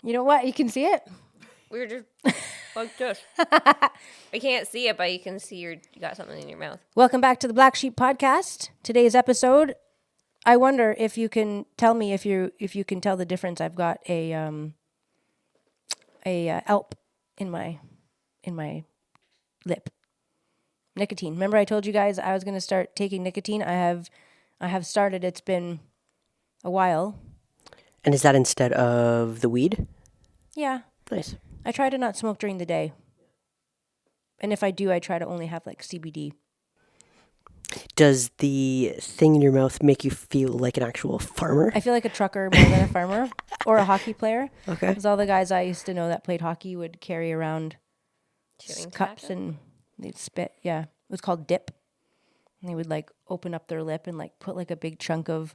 You know what? You can see it. We were just like this. I can't see it, but you can see you got something in your mouth. Welcome back to the Black Sheep Podcast. Today's episode, I wonder if you can tell me if you can tell the difference. I've got a ALP in my lip. Nicotine. Remember I told you guys I was going to start taking nicotine? I have started. It's been a while. And is that instead of the weed? Yeah. Nice. I try to not smoke during the day. And if I do, I try to only have like CBD. Does the thing in your mouth make you feel like an actual farmer? I feel like a trucker more than a farmer or a hockey player. Okay. Because all the guys I used to know that played hockey would carry around Chewing cups tobacco? and they'd spit. Yeah. It was called dip. And they would like open up their lip and like put like a big chunk of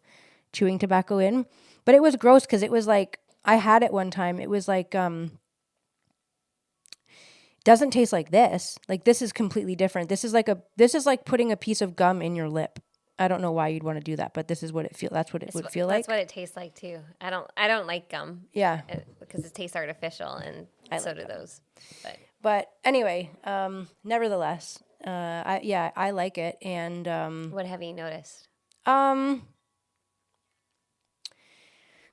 chewing tobacco in. But it was gross because it was like, I had it one time. It was like, doesn't taste like this. Like this is completely different. This is like putting a piece of gum in your lip. I don't know why you'd want to do that, but this is what it feel. That's what it would feel like. That's what it tastes like too. I don't like gum. Yeah, because it tastes artificial, and so do those. But anyway, nevertheless, I like it. And what have you noticed?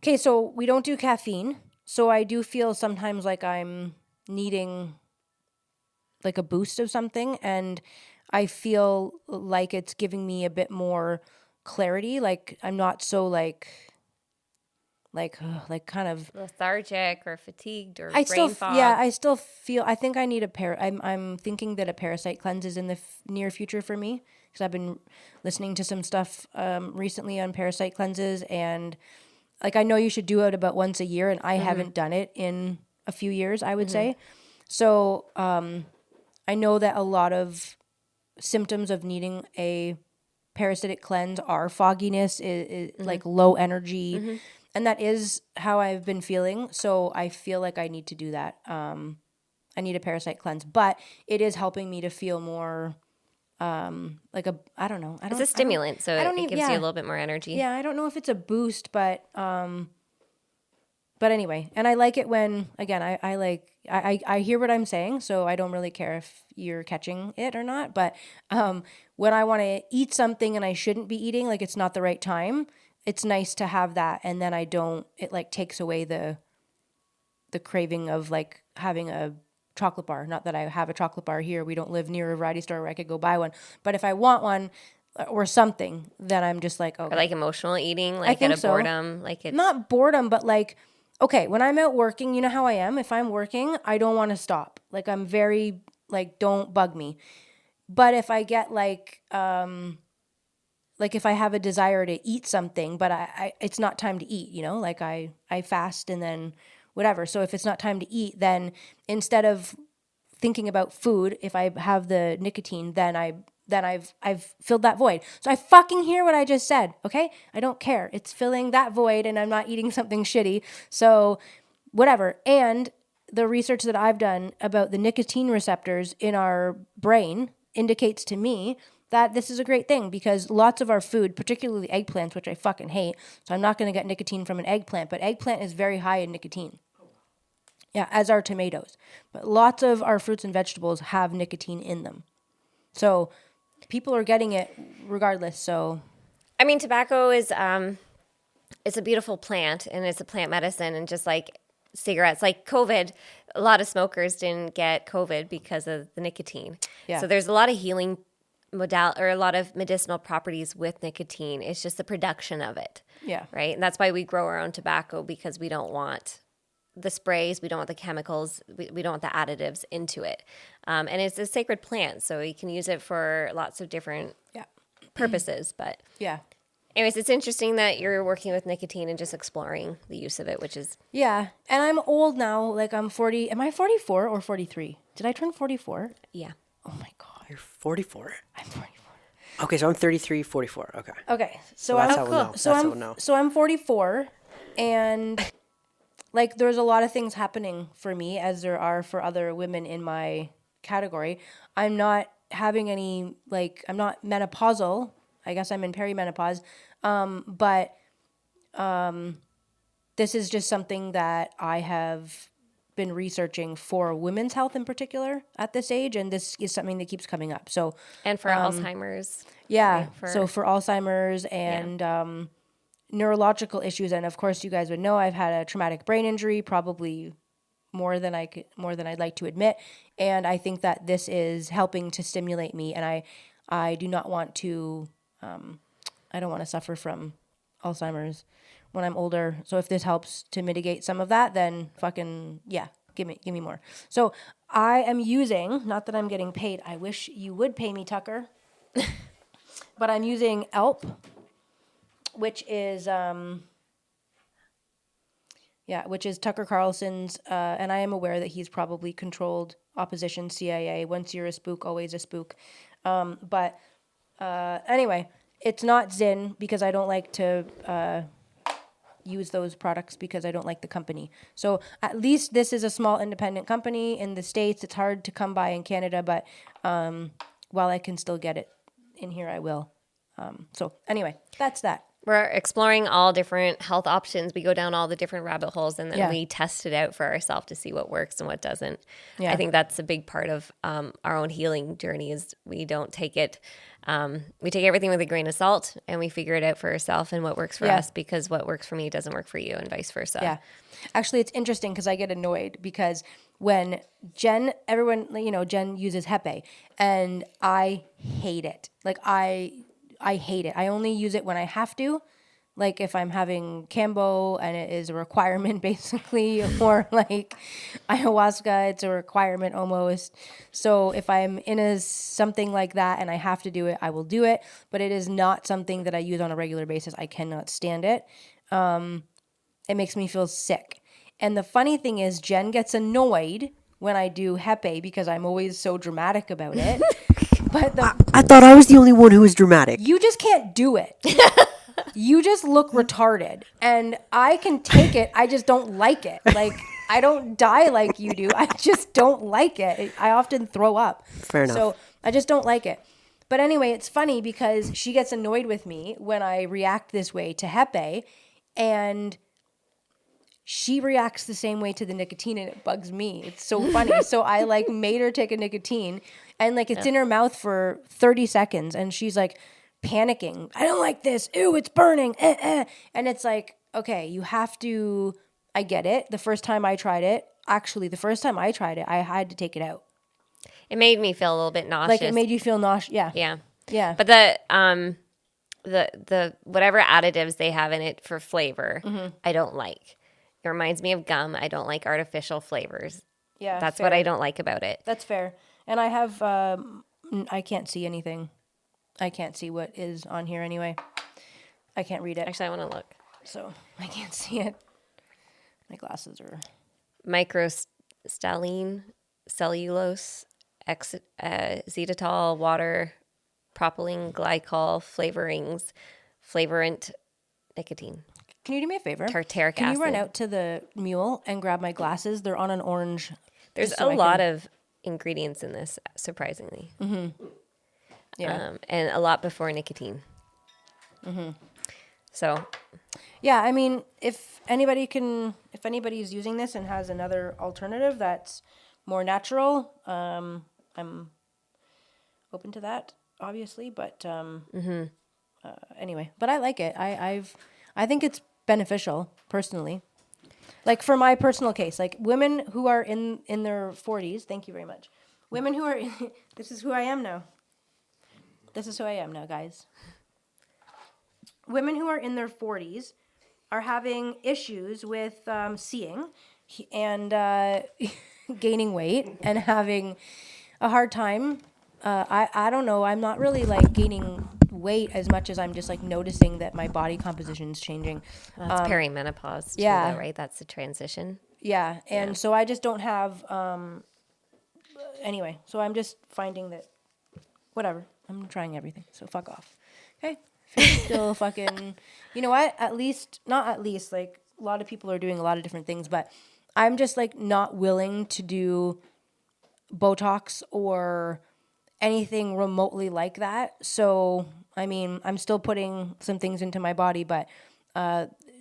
Okay, so we don't do caffeine. So I do feel sometimes like I'm needing like a boost of something, and I feel like it's giving me a bit more clarity. Like I'm not so like kind of Lethargic or fatigued or I brain fog? I still feel. I think I need a I'm thinking that a parasite cleanse is in the near future for me because I've been listening to some stuff recently on parasite cleanses, and like I know you should do it about once a year, and I haven't done it in a few years. I would say so. I know that a lot of symptoms of needing a parasitic cleanse are fogginess, is like low energy, and that is how I've been feeling. So I feel like I need to do that. I need a parasite cleanse, but it is helping me to feel more like I don't know. It's a stimulant, so it gives you a little bit more energy. Yeah, I don't know if it's a boost, but anyway, and I like it when, again, I hear what I'm saying, so I don't really care if you're catching it or not. But when I want to eat something and I shouldn't be eating, like it's not the right time, it's nice to have that. And then it like takes away the craving of like having a chocolate bar. Not that I have a chocolate bar here. We don't live near a variety store where I could go buy one. But if I want one or something, then I'm just like, okay. Or like emotional eating, like out of boredom. Like it's not boredom, but like, okay, when I'm out working, you know how I am. If I'm working, I don't want to stop. Like I'm very like, don't bug me. But if I get like if I have a desire to eat something, but I it's not time to eat, you know, like I fast and then whatever. So if it's not time to eat, then instead of thinking about food, if I have the nicotine, then I've filled that void. So I fucking hear what I just said, okay? I don't care. It's filling that void and I'm not eating something shitty. So whatever. And the research that I've done about the nicotine receptors in our brain indicates to me that this is a great thing because lots of our food, particularly eggplants, which I fucking hate, so I'm not going to get nicotine from an eggplant, but eggplant is very high in nicotine. Yeah, as are tomatoes. But lots of our fruits and vegetables have nicotine in them. So people are getting it regardless. So, I mean, tobacco is it's a beautiful plant, and it's a plant medicine, and just like cigarettes, like COVID, a lot of smokers didn't get COVID because of the nicotine. Yeah. So there's a lot of healing a lot of medicinal properties with nicotine. It's just the production of it. Yeah. Right. And that's why we grow our own tobacco, because we don't want the sprays, we don't want the chemicals, we don't want the additives into it. And it's a sacred plant, so you can use it for lots of different purposes. But yeah. Anyways, it's interesting that you're working with nicotine and just exploring the use of it, which is... Yeah. And I'm old now. Like I'm 40. Am I 44 or 43? Did I turn 44? Yeah. Oh my God. You're 44. I'm 44. Okay, so I'm 33, 44. Okay. Okay. So that's I'm how we'll know. So That's I'm how we'll know. so I'm 44, and like there's a lot of things happening for me as there are for other women in my category. I'm not having any I'm not menopausal. I guess I'm in perimenopause. But this is just something that I have been researching for women's health in particular at this age, and this is something that keeps coming up. So And for Alzheimer's. yeah, Right, so for Alzheimer's and neurological issues, and of course you guys would know I've had a traumatic brain injury, probably more than I'd like to admit, and I think that this is helping to stimulate me, and I do not want to I don't want to suffer from Alzheimer's when I'm older. So if this helps to mitigate some of that, then fucking yeah, give me more. So I am using, not that I'm getting paid. I wish you would pay me, Tucker. But I'm using ELP, which is which is Tucker Carlson's, and I am aware that he's probably controlled opposition CIA. Once you're a spook, always a spook. But anyway, it's not Zyn because I don't like to use those products because I don't like the company. So at least this is a small independent company in the States. It's hard to come by in Canada, but while I can still get it in here, I will. So anyway, that's that. We're exploring all different health options. We go down all the different rabbit holes, and then we test it out for ourselves to see what works and what doesn't. Yeah. I think that's a big part of our own healing journey is we don't take it. We take everything with a grain of salt, and we figure it out for ourselves and what works for us, because what works for me doesn't work for you, and vice versa. Yeah. Actually, it's interesting because I get annoyed because when Jen uses Hepe, and I hate it. Like I hate it. I only use it when I have to, like if I'm having Cambo and it is a requirement basically, or like ayahuasca, it's a requirement almost. So if I'm in something like that and I have to do it, I will do it. But it is not something that I use on a regular basis. I cannot stand it. It makes me feel sick. And the funny thing is, Jen gets annoyed when I do Hepe because I'm always so dramatic about it. But I thought I was the only one who was dramatic. You just can't do it. You just look retarded. And I can take it. I just don't like it. Like, I don't die like you do. I just don't like it. I often throw up. Fair enough. So I just don't like it. But anyway, it's funny because she gets annoyed with me when I react this way to Hepe. And she reacts the same way to the nicotine, and it bugs me. It's so funny. So I like made her take a nicotine, and like it's in her mouth for 30 seconds, and she's like panicking. I don't like this. Ew, it's burning. And it's like, okay, you have to. I get it. The first time I tried it, I had to take it out. It made me feel a little bit nauseous. Like it made you feel nauseous. Yeah. Yeah. Yeah. But the whatever additives they have in it for flavor, I don't like. It reminds me of gum. I don't like artificial flavors. Yeah. That's fair. what I don't like about it. That's fair. And I have, I can't see anything. I can't see what is on here anyway. I can't read it. Actually, I want to look. So I can't see it. My glasses are. Microstalline, cellulose, zetitol, water, propylene glycol, flavorant, nicotine. Can you do me a favor? Tartaric acid. Can you run out to the mule and grab my glasses? They're on an orange. There's a lot of ingredients in this, surprisingly. Mm-hmm. Yeah. And a lot before nicotine. Mm-hmm. So. Yeah, I mean, if anybody's using this and has another alternative that's more natural, I'm open to that, obviously. But anyway, but I like it. I think it's beneficial personally. Like for my personal case, like women who are in their 40s, thank you very much. Women who are, this is who I am now. This is who I am now, guys. Women who are in their 40s are having issues with seeing and gaining weight and having a hard time. I don't know. I'm not really like gaining weight as much as I'm just like noticing that my body composition is changing. That's perimenopause too, yeah. though, right? That's the transition. Yeah. And so I just don't have, anyway, so I'm just finding that, whatever, I'm trying everything. So fuck off. Okay. Still fucking, you know what? Not at least, like a lot of people are doing a lot of different things, but I'm just like not willing to do Botox or anything remotely like that. So, I mean, I'm still putting some things into my body, but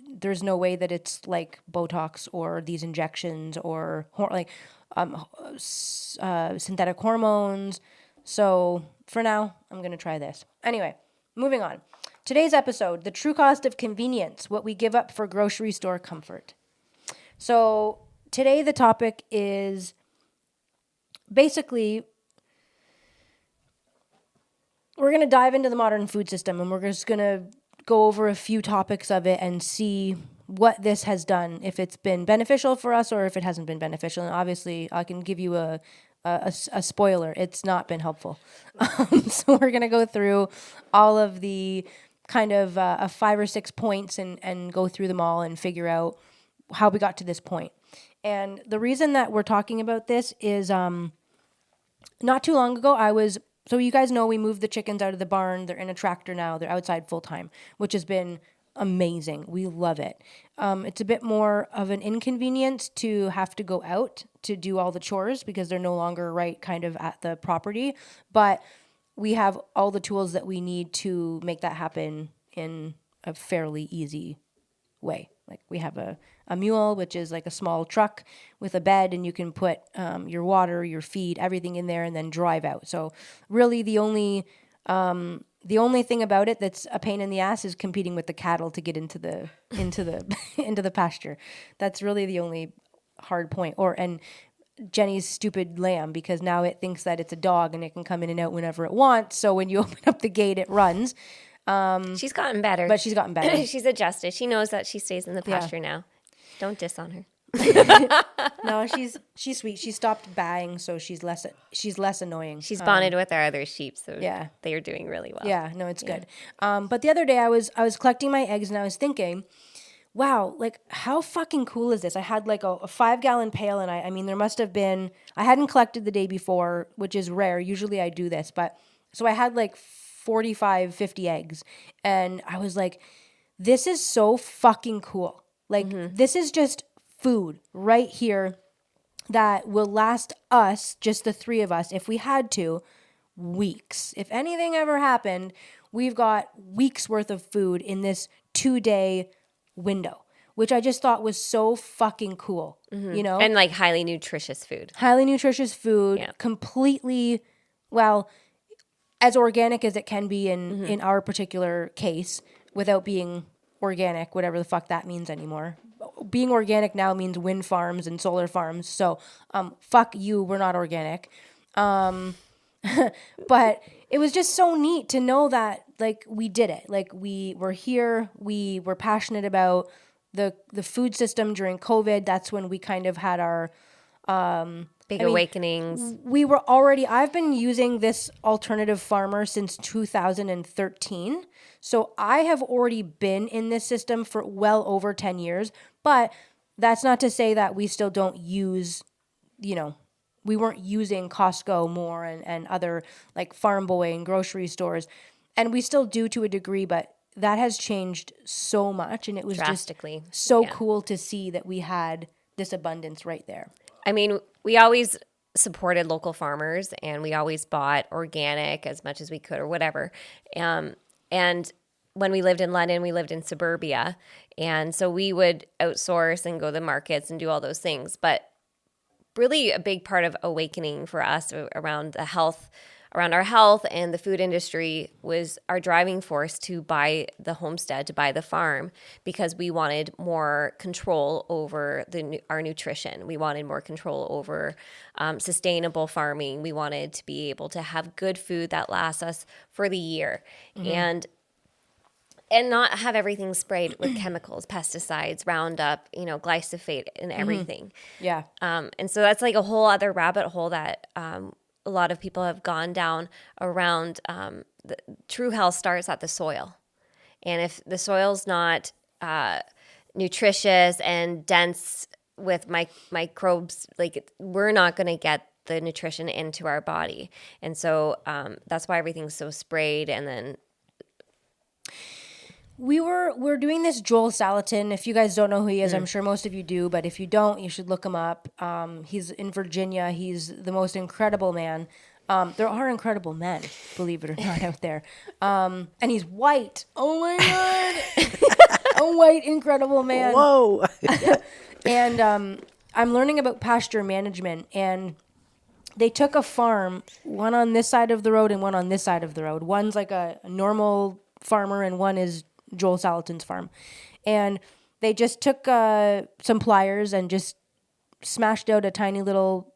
there's no way that it's like Botox or these injections or synthetic hormones. So for now, I'm going to try this. Anyway, moving on. Today's episode, the true cost of convenience, what we give up for grocery store comfort. So today the topic is basically, we're going to dive into the modern food system, and we're just going to go over a few topics of it and see what this has done, if it's been beneficial for us or if it hasn't been beneficial. And obviously, I can give you a spoiler. It's not been helpful. So we're going to go through all of the kind of 5 or 6 points and go through them all and figure out how we got to this point. And the reason that we're talking about this is not too long ago, so you guys know we moved the chickens out of the barn. They're in a tractor now. They're outside full time, which has been amazing. We love it. It's a bit more of an inconvenience to have to go out to do all the chores because they're no longer right kind of at the property. But we have all the tools that we need to make that happen in a fairly easy way. Like we have a mule, which is like a small truck with a bed, and you can put your water, your feed, everything in there, and then drive out. So really, the only thing about it that's a pain in the ass is competing with the cattle to get into the into the pasture. That's really the only hard point. And Jenny's stupid lamb, because now it thinks that it's a dog and it can come in and out whenever it wants. So when you open up the gate, it runs. She's gotten better. But she's gotten better. She's adjusted. She knows that she stays in the pasture now. Don't diss on her. No, she's sweet. She stopped baying, so she's less annoying. She's bonded with our other sheep, so yeah, they are doing really well. Yeah, no, it's good. But the other day I was collecting my eggs and I was thinking, wow, like how fucking cool is this? I had like a 5-gallon pail, and I mean there must have been, I hadn't collected the day before, which is rare. Usually I do this, but so I had like 45, 50 eggs, and I was like, this is so fucking cool. Like this is just food right here that will last us, just the 3 of us, if we had to, weeks. If anything ever happened, we've got weeks worth of food in this 2-day window, which I just thought was so fucking cool, you know? And like highly nutritious food. Highly nutritious food, completely, well, as organic as it can be in our particular case, without being organic, whatever the fuck that means anymore. Being organic now means wind farms and solar farms. So, fuck you, we're not organic. But it was just so neat to know that, like, we did it. Like, we were here. We were passionate about the food system during COVID. That's when we kind of had our big awakenings. I've been using this alternative farmer since 2013. So I have already been in this system for well over 10 years. But that's not to say that we still don't use, we weren't using Costco more and other like Farm Boy and grocery stores. And we still do to a degree, but that has changed so much. And it was drastically just so cool to see that we had this abundance right there. I mean, we always supported local farmers, and we always bought organic as much as we could or whatever. And when we lived in London, we lived in suburbia. And so we would outsource and go to the markets and do all those things. But really a big part of awakening for us around our health and the food industry was our driving force to buy the homestead, to buy the farm, because we wanted more control over our nutrition. We wanted more control over sustainable farming. We wanted to be able to have good food that lasts us for the year. And not have everything sprayed with chemicals, pesticides, Roundup, glyphosate and everything. Yeah. And so that's like a whole other rabbit hole that a lot of people have gone down around. The true health starts at the soil. And if the soil's not nutritious and dense with microbes, like we're not going to get the nutrition into our body. And so that's why everything's so sprayed. And then we're doing this Joel Salatin. If you guys don't know who he is, I'm sure most of you do, but if you don't, you should look him up. He's in Virginia. He's the most incredible man. There are incredible men, believe it or not, out there. And he's white. Oh my God. Oh white, incredible man. Whoa. And I'm learning about pasture management, and they took a farm, one on this side of the road and one on this side of the road. One's like a normal farmer, and one is Joel Salatin's farm. And they just took some pliers and just smashed out a tiny little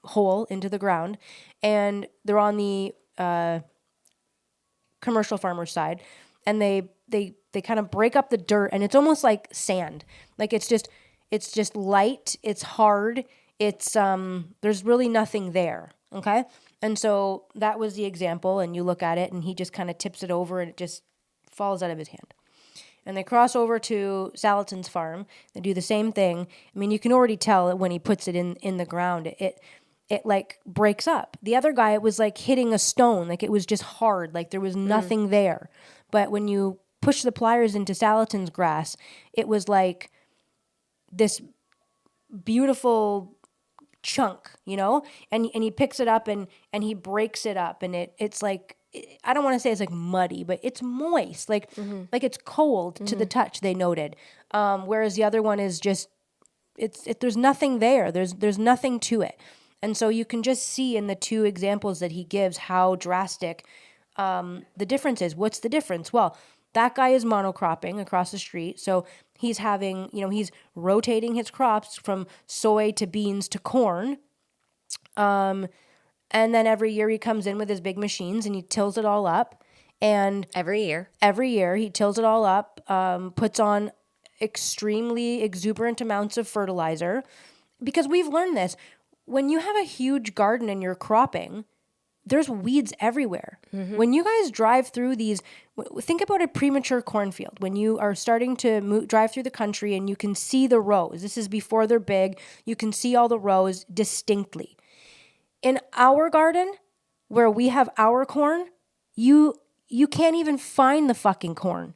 hole into the ground. And they're on the commercial farmer side, and they kind of break up the dirt, and it's almost like sand. Like it's just light, it's hard, it's there's really nothing there. Okay. And so that was the example, and you look at it and he just kind of tips it over and it just falls out of his hand. And they cross over to Salatin's farm. They do the same thing. I mean, you can already tell that when he puts it in the ground, it like breaks up. The other guy, it was like hitting a stone. Like it was just hard. Like there was nothing there. But when you push the pliers into Salatin's grass, it was like this beautiful chunk, you know? And he picks it up and he breaks it up, and it's like, I don't want to say it's like muddy, but it's moist. Like it's cold to the touch, they noted. Whereas the other one is just, there's nothing there. There's nothing to it. And so you can just see in the two examples that he gives how drastic the difference is. What's the difference? Well, that guy is monocropping across the street. So he's having, he's rotating his crops from soy to beans to corn. And then every year he comes in with his big machines and he tills it all up. And Every year he tills it all up, puts on extremely exuberant amounts of fertilizer. Because we've learned this. When you have a huge garden and you're cropping, there's weeds everywhere. When you guys drive through these, think about a premature cornfield. When you are starting to drive through the country and you can see the rows. This is before they're big. You can see all the rows distinctly. In our garden, where we have our corn, you can't even find the fucking corn.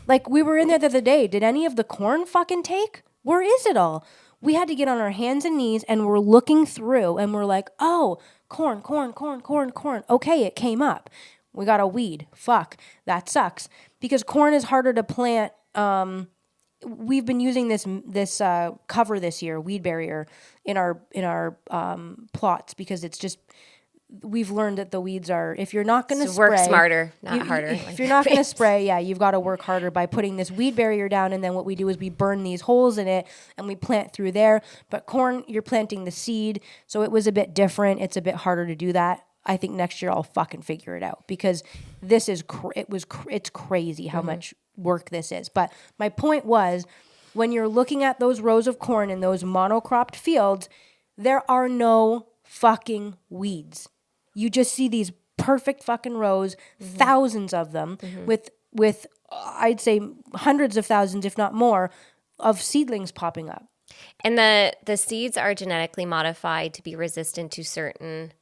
Like we were in there the other day. Did any of the corn fucking take? Where is it all? We had to get on our hands and knees, and we're looking through, and we're like, oh, corn. Okay, it came up. We got a weed. Fuck, that sucks. Because corn is harder to plant. We've been using this cover this year, weed barrier, in our plots, because it's just, we've learned that the weeds are, if you're not going to spray, work smarter, not harder. If you're not going to spray, you've got to work harder by putting this weed barrier down. And then what we do is we burn these holes in it and we plant through there. But corn, you're planting the seed, so it was a bit different. It's a bit harder to do that. I think next year I'll fucking figure it out, because this is it's crazy how much work this is. But my point was, when you're looking at those rows of corn in those monocropped fields, there are no fucking weeds. You just see these perfect fucking rows, thousands of them, with I'd say hundreds of thousands, if not more, of seedlings popping up. And the seeds are genetically modified to be resistant to certain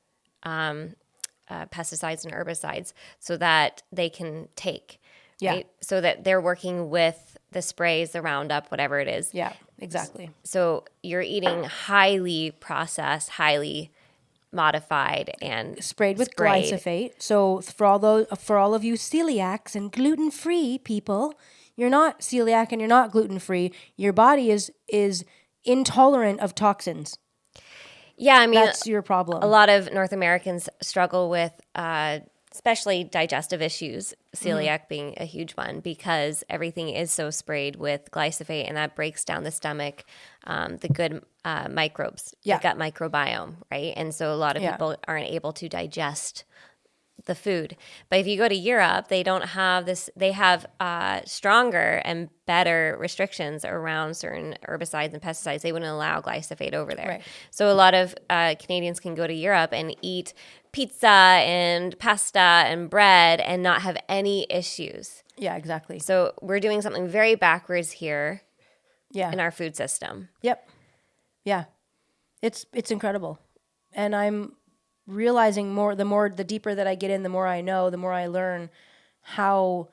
pesticides and herbicides, so that they can take. Yeah. Right? So that they're working with the sprays, the Roundup, whatever it is. Yeah, exactly. So you're eating highly processed, highly modified, and sprayed with glyphosate. So for all of you celiacs and gluten-free people, you're not celiac and you're not gluten-free. Your body is intolerant of toxins. Yeah, I mean, that's your problem. A lot of North Americans struggle with especially digestive issues, celiac being a huge one, because everything is so sprayed with glyphosate, and that breaks down the stomach, the good microbes, the gut microbiome, right? And so a lot of people aren't able to digest the food. But if you go to Europe, they don't have this. They have stronger and better restrictions around certain herbicides and pesticides. They wouldn't allow glyphosate over there. Right. So a lot of Canadians can go to Europe and eat pizza and pasta and bread and not have any issues. Yeah, exactly. So we're doing something very backwards here in our food system. Yep. Yeah. It's incredible. And I'm realizing the deeper that I get in, the more I know, the more I learn how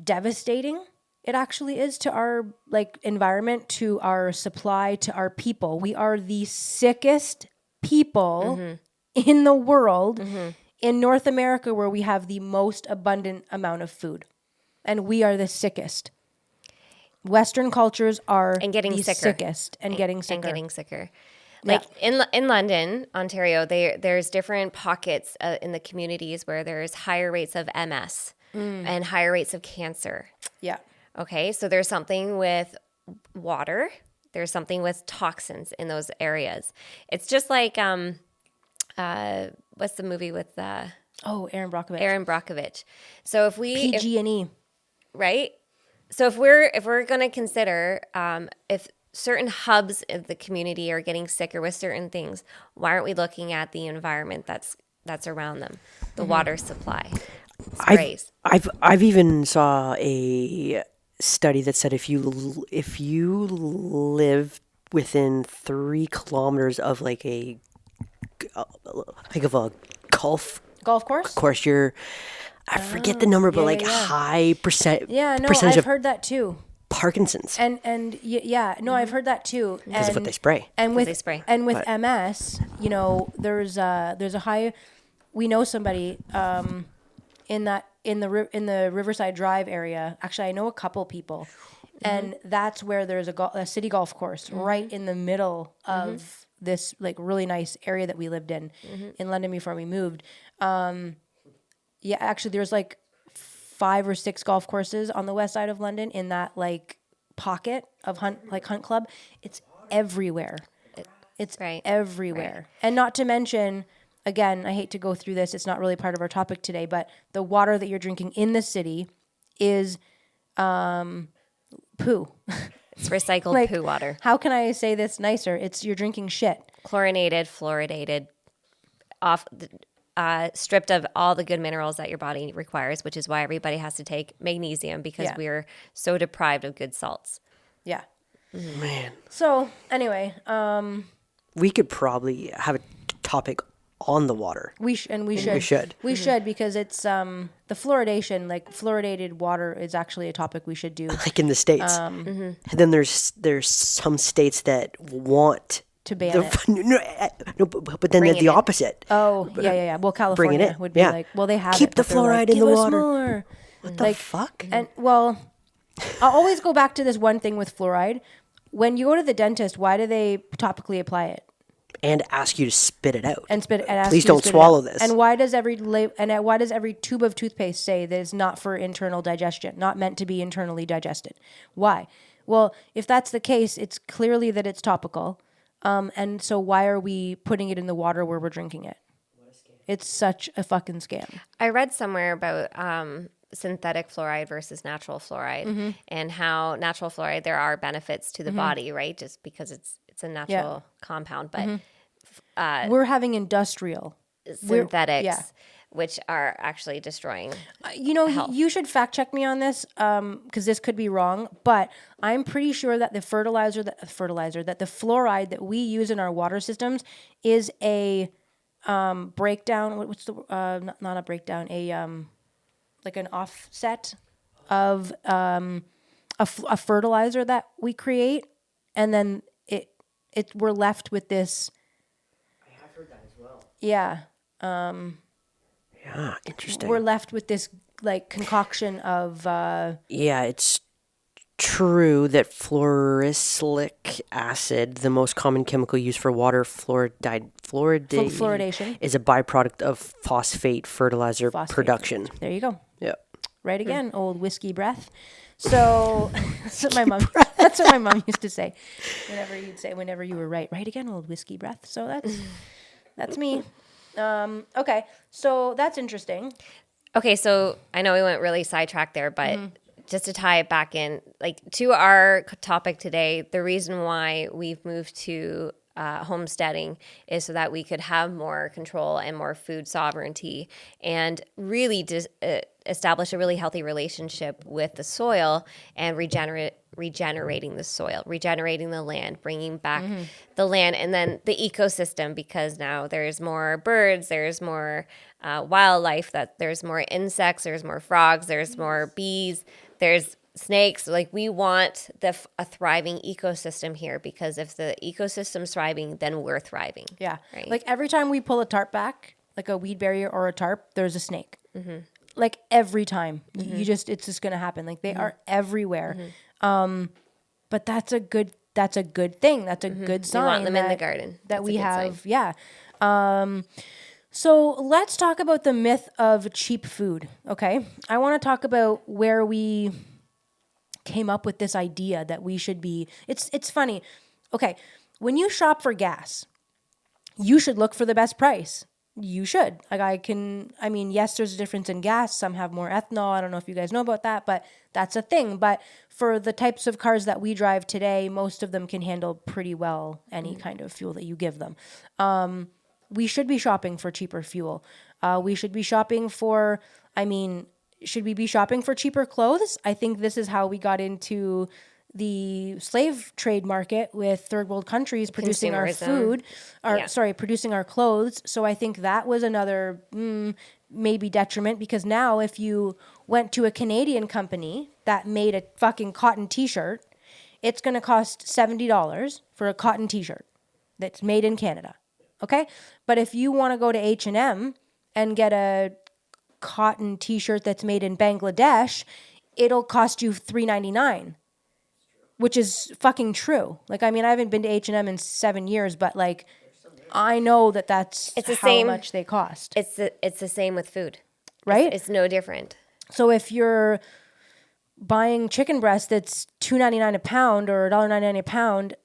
devastating it actually is to our environment, to our supply, to our people. We are the sickest people in the world in North America where we have the most abundant amount of food and we are the sickest. Western cultures are And getting the sicker. sickest and getting sicker. And getting sicker. Like in London, Ontario, there's different pockets in the communities where there's higher rates of MS and higher rates of cancer. Yeah. Okay, so there's something with water. There's something with toxins in those areas. It's just like what's the movie with Aaron Brockovich. Aaron Brockovich? So if we PG&E. right? So if we're going to consider if certain hubs of the community are getting sicker with certain things, why aren't we looking at the environment that's around them, the water supply, sprays? I've even saw a study that said if you live within 3 kilometers of like a golf course? I forget the number, but high percentage. I've heard that too. Parkinson's. And I've heard that too. Because of what they spray. And with they spray. And with MS, there's a high. We know somebody in the Riverside Drive area. Actually, I know a couple people, and that's where there's a city golf course right in the middle of this like really nice area that we lived in London before we moved. Actually, there's like 5 or 6 golf courses on the west side of London in that like pocket of Hunt Club. It's everywhere. It's everywhere. Right. And not to mention, again, I hate to go through this. It's not really part of our topic today, but the water that you're drinking in the city is poo. It's recycled poo water. How can I say this nicer? You're drinking shit. Chlorinated, fluoridated, stripped of all the good minerals that your body requires, which is why everybody has to take magnesium because we're so deprived of good salts. Yeah. Man. So anyway, we could probably have a topic on the water. We should because it's the fluoridation, like fluoridated water is actually a topic we should do. Like in the States. And then there's some states that want to ban it. But then there's the opposite. Oh, yeah. Well, California would be like, well, they have keep the fluoride in the water. More. What the fuck? And well, I'll always go back to this one thing with fluoride. When you go to the dentist, why do they topically apply it? And ask you to spit it out. Please don't swallow this. And why does every tube of toothpaste say that it's not for internal digestion, not meant to be internally digested? Why? Well, if that's the case, it's clearly that it's topical. And so why are we putting it in the water where we're drinking it? What a scam. It's such a fucking scam. I read somewhere about synthetic fluoride versus natural fluoride and how natural fluoride, there are benefits to the body, right? Just because it's a natural compound. But we're having industrial synthetics, which are actually destroying health. You should fact check me on this because this could be wrong, but I'm pretty sure that the fluoride that we use in our water systems is a breakdown. What's the not a breakdown? Like an offset of a fertilizer that we create, and then we're left with this. I have heard that as well. Yeah. Yeah, interesting. We're left with this like concoction of. It's true that fluorosilic acid, the most common chemical used for water fluoridation, is a byproduct of phosphate fertilizer production. There you go. Yeah. Right again, old whiskey breath. So that's what my mom. That's what my mom used to say. Whenever you were right again, old whiskey breath. So that's me. Okay, so that's interesting. Okay, so I know we went really sidetracked there, but just to tie it back in, like to our topic today, the reason why we've moved to homesteading is so that we could have more control and more food sovereignty and really establish a really healthy relationship with the soil and regenerating the soil, regenerating the land, bringing back the land, and then the ecosystem, because now there's more birds, there's more wildlife, that there's more insects, there's more frogs, there's more bees, there's snakes. Like we want a thriving ecosystem here, because if the ecosystem's thriving, then we're thriving. Yeah. Right? Like every time we pull a tarp back like a weed barrier or a tarp, there's a snake. Like every time. You just, it's just going to happen. Like they are everywhere. But that's a good thing. That's a good sign. We want them in the garden. That That's we a good have. sign. Yeah. So let's talk about the myth of cheap food. Okay. I want to talk about where we came up with this idea that we should be. It's funny. Okay. When you shop for gas, you should look for the best price. You should. Like yes, there's a difference in gas. Some have more ethanol. I don't know if you guys know about that, but that's a thing. But for the types of cars that we drive today, most of them can handle pretty well any kind of fuel that you give them. We should be shopping for cheaper fuel. We should be shopping for, should we be shopping for cheaper clothes? I think this is how we got into the slave trade market with third world countries producing our food, producing our clothes. So I think that was another maybe detriment, because now if you went to a Canadian company that made a fucking cotton t-shirt, it's going to cost $70 for a cotton t-shirt that's made in Canada. Okay? But if you want to go to H&M and get a cotton t-shirt that's made in Bangladesh, it'll cost you $3.99. Which is fucking true. Like, I haven't been to H&M in 7 years, but like, I know that's how much they cost. It's the same with food, right? It's no different. So if you're buying chicken breast that's $2.99 a pound or $1.99 a pound,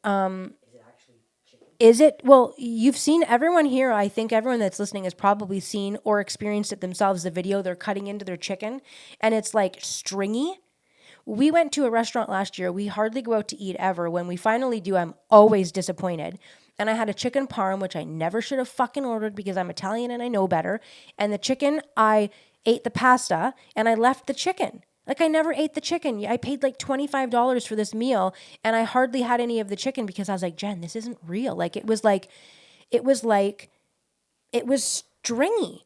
is it? Well, you've seen everyone here. I think everyone that's listening has probably seen or experienced it themselves. The video they're cutting into their chicken, and it's like stringy. We went to a restaurant last year. We hardly go out to eat ever. When we finally do, I'm always disappointed. And I had a chicken parm, which I never should have fucking ordered because I'm Italian and I know better. And the chicken, I ate the pasta and I left the chicken. Like, I never ate the chicken. I paid like $25 for this meal and I hardly had any of the chicken because I was like, Jen, this isn't real. Like, it was stringy.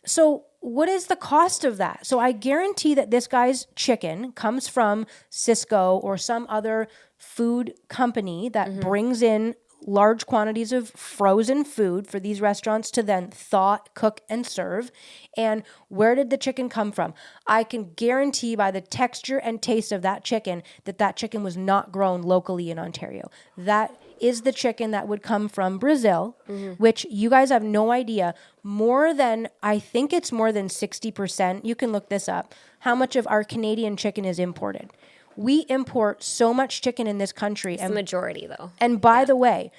So what is the cost of that? So I guarantee that this guy's chicken comes from Cisco or some other food company that brings in large quantities of frozen food for these restaurants to then thaw, cook, and serve. And where did the chicken come from? I can guarantee by the texture and taste of that chicken that chicken was not grown locally in Ontario. That is the chicken that would come from Brazil, which you guys have no idea. I think it's more than 60%. You can look this up. How much of our Canadian chicken is imported? We import so much chicken in this country. It's the majority, though. And by the way,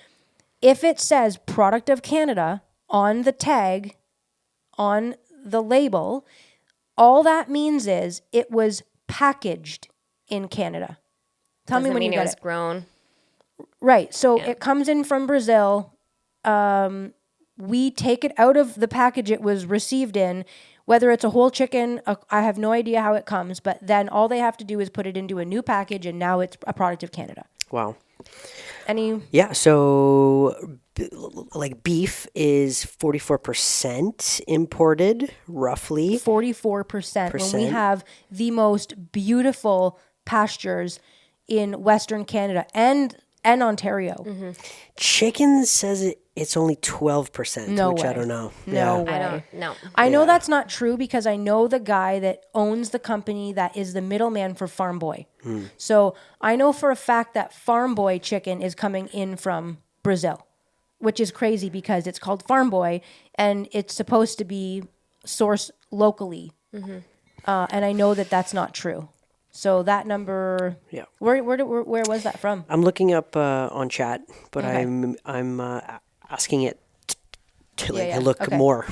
if it says product of Canada on the tag, on the label, all that means is it was packaged in Canada. Tell me when you get it. Doesn't mean it was grown. Right. So it comes in from Brazil. We take it out of the package it was received in. Whether it's a whole chicken, I have no idea how it comes, but then all they have to do is put it into a new package, and now it's a product of Canada. Wow. Yeah, so like beef is 44% imported, roughly. 44%. When we have the most beautiful pastures in Western Canada and Ontario. Chicken says it's only 12%, No which way. I don't know. No way. I don't know. I know that's not true because I know the guy that owns the company that is the middleman for Farm Boy. So I know for a fact that Farm Boy chicken is coming in from Brazil, which is crazy because it's called Farm Boy and it's supposed to be sourced locally. And I know that that's not true. So that number, where was that from? I'm looking up on chat, but I'm asking it to look more.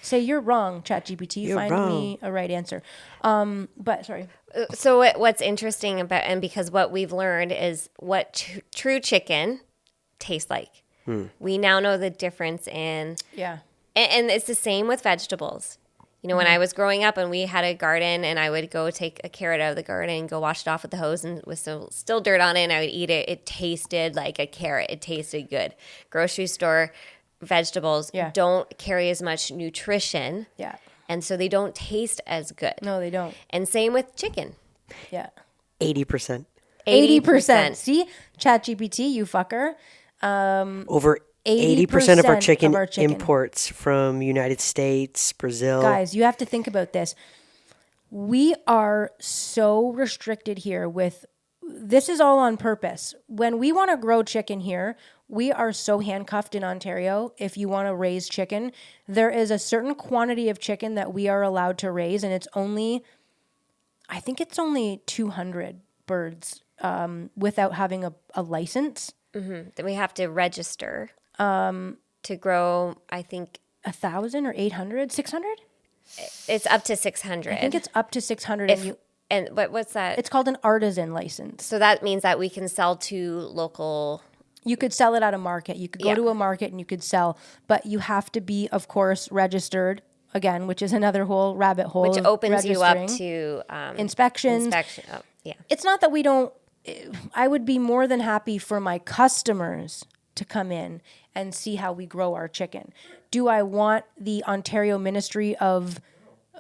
Say you're wrong, ChatGPT. Find me a right answer. But sorry. So what's interesting about, and because what we've learned is what true chicken tastes like. We now know the difference in. Yeah. And it's the same with vegetables. You know, when I was growing up and we had a garden and I would go take a carrot out of the garden and go wash it off with the hose and with still dirt on it and I would eat it. It tasted like a carrot. It tasted good. Grocery store vegetables don't carry as much nutrition. Yeah. And so they don't taste as good. No, they don't. And same with chicken. Yeah. 80%. 80%. See? ChatGPT, you fucker. Over 80% of our 80% chicken of our chicken. imports from United States, Brazil. Guys, you have to think about this. We are so restricted here with this is all on purpose. When we want to grow chicken here, we are so handcuffed in Ontario. If you want to raise chicken, there is a certain quantity of chicken that we are allowed to raise, and I think it's only 200 birds without having a license. Then we have to register to grow, I think 1,000 or 800, 600? it's up to 600. I think it's up to 600. But what's that? It's called an artisan license. So that means that we can sell to local. You could sell it at a market. You could go to a market and you could sell, but you have to be, of course, registered again, which is another whole rabbit hole. Which opens you up to inspections. Oh, yeah. It's not that we don't. I would be more than happy for my customers to come in and see how we grow our chicken. Do I want the Ontario Ministry of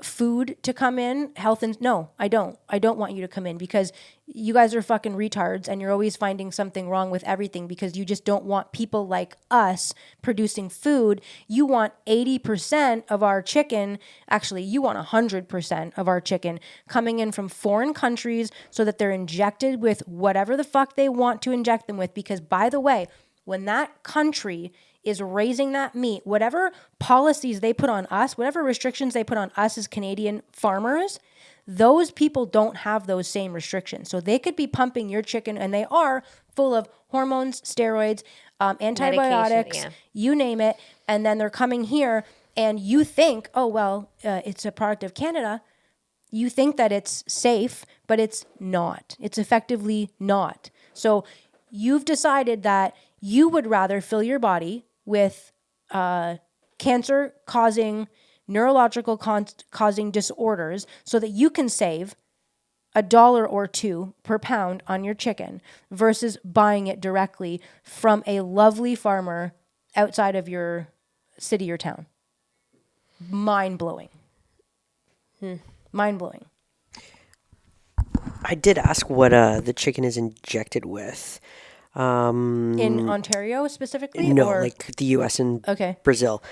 Food to come in? No, I don't. I don't want you to come in because you guys are fucking retards and you're always finding something wrong with everything because you just don't want people like us producing food. You want 80% of our chicken, actually you want 100% of our chicken coming in from foreign countries so that they're injected with whatever the fuck they want to inject them with, because by the way, when that country is raising that meat, whatever policies they put on us, whatever restrictions they put on us as Canadian farmers, those people don't have those same restrictions. So they could be pumping your chicken, and they are full of hormones, steroids, antibiotics, you name it, and then they're coming here, and you think, oh, well, it's a product of Canada. You think that it's safe, but it's not. It's effectively not. So you've decided that you would rather fill your body with cancer-causing, neurological causing disorders so that you can save $1 or $2 per pound on your chicken versus buying it directly from a lovely farmer outside of your city or town. Mind-blowing. Mind-blowing. I did ask what the chicken is injected with. In Ontario specifically? No, or? like the U.S. and Brazil.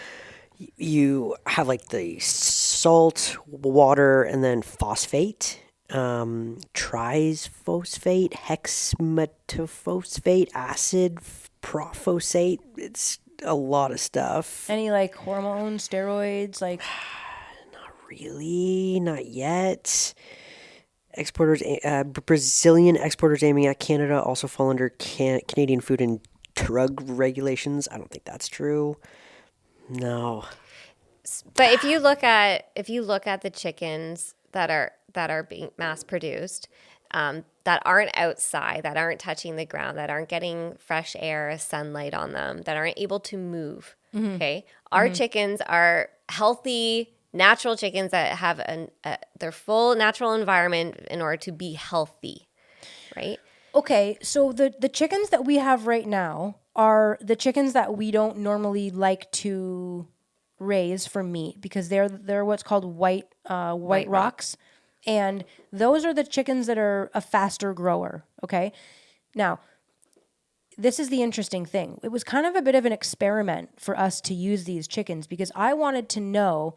You have like the salt, water, and then phosphate, triphosphate, hexametophosphate, acid, prophosphate. It's a lot of stuff. Any like hormones, steroids, like? Not really, not yet. Exporters, Brazilian exporters aiming at Canada also fall under Canadian Food and Drug Regulations. I don't think that's true. No. But if you look at the chickens that are being mass produced, that aren't outside, that aren't touching the ground, that aren't getting fresh air, sunlight on them, that aren't able to move. Okay, our chickens are healthy, natural chickens that have their full natural environment in order to be healthy, right? Okay, so the chickens that we have right now are the chickens that we don't normally like to raise for meat because they're what's called white rocks, and those are the chickens that are a faster grower. Okay, now this is the interesting thing. It was kind of a bit of an experiment for us to use these chickens because I wanted to know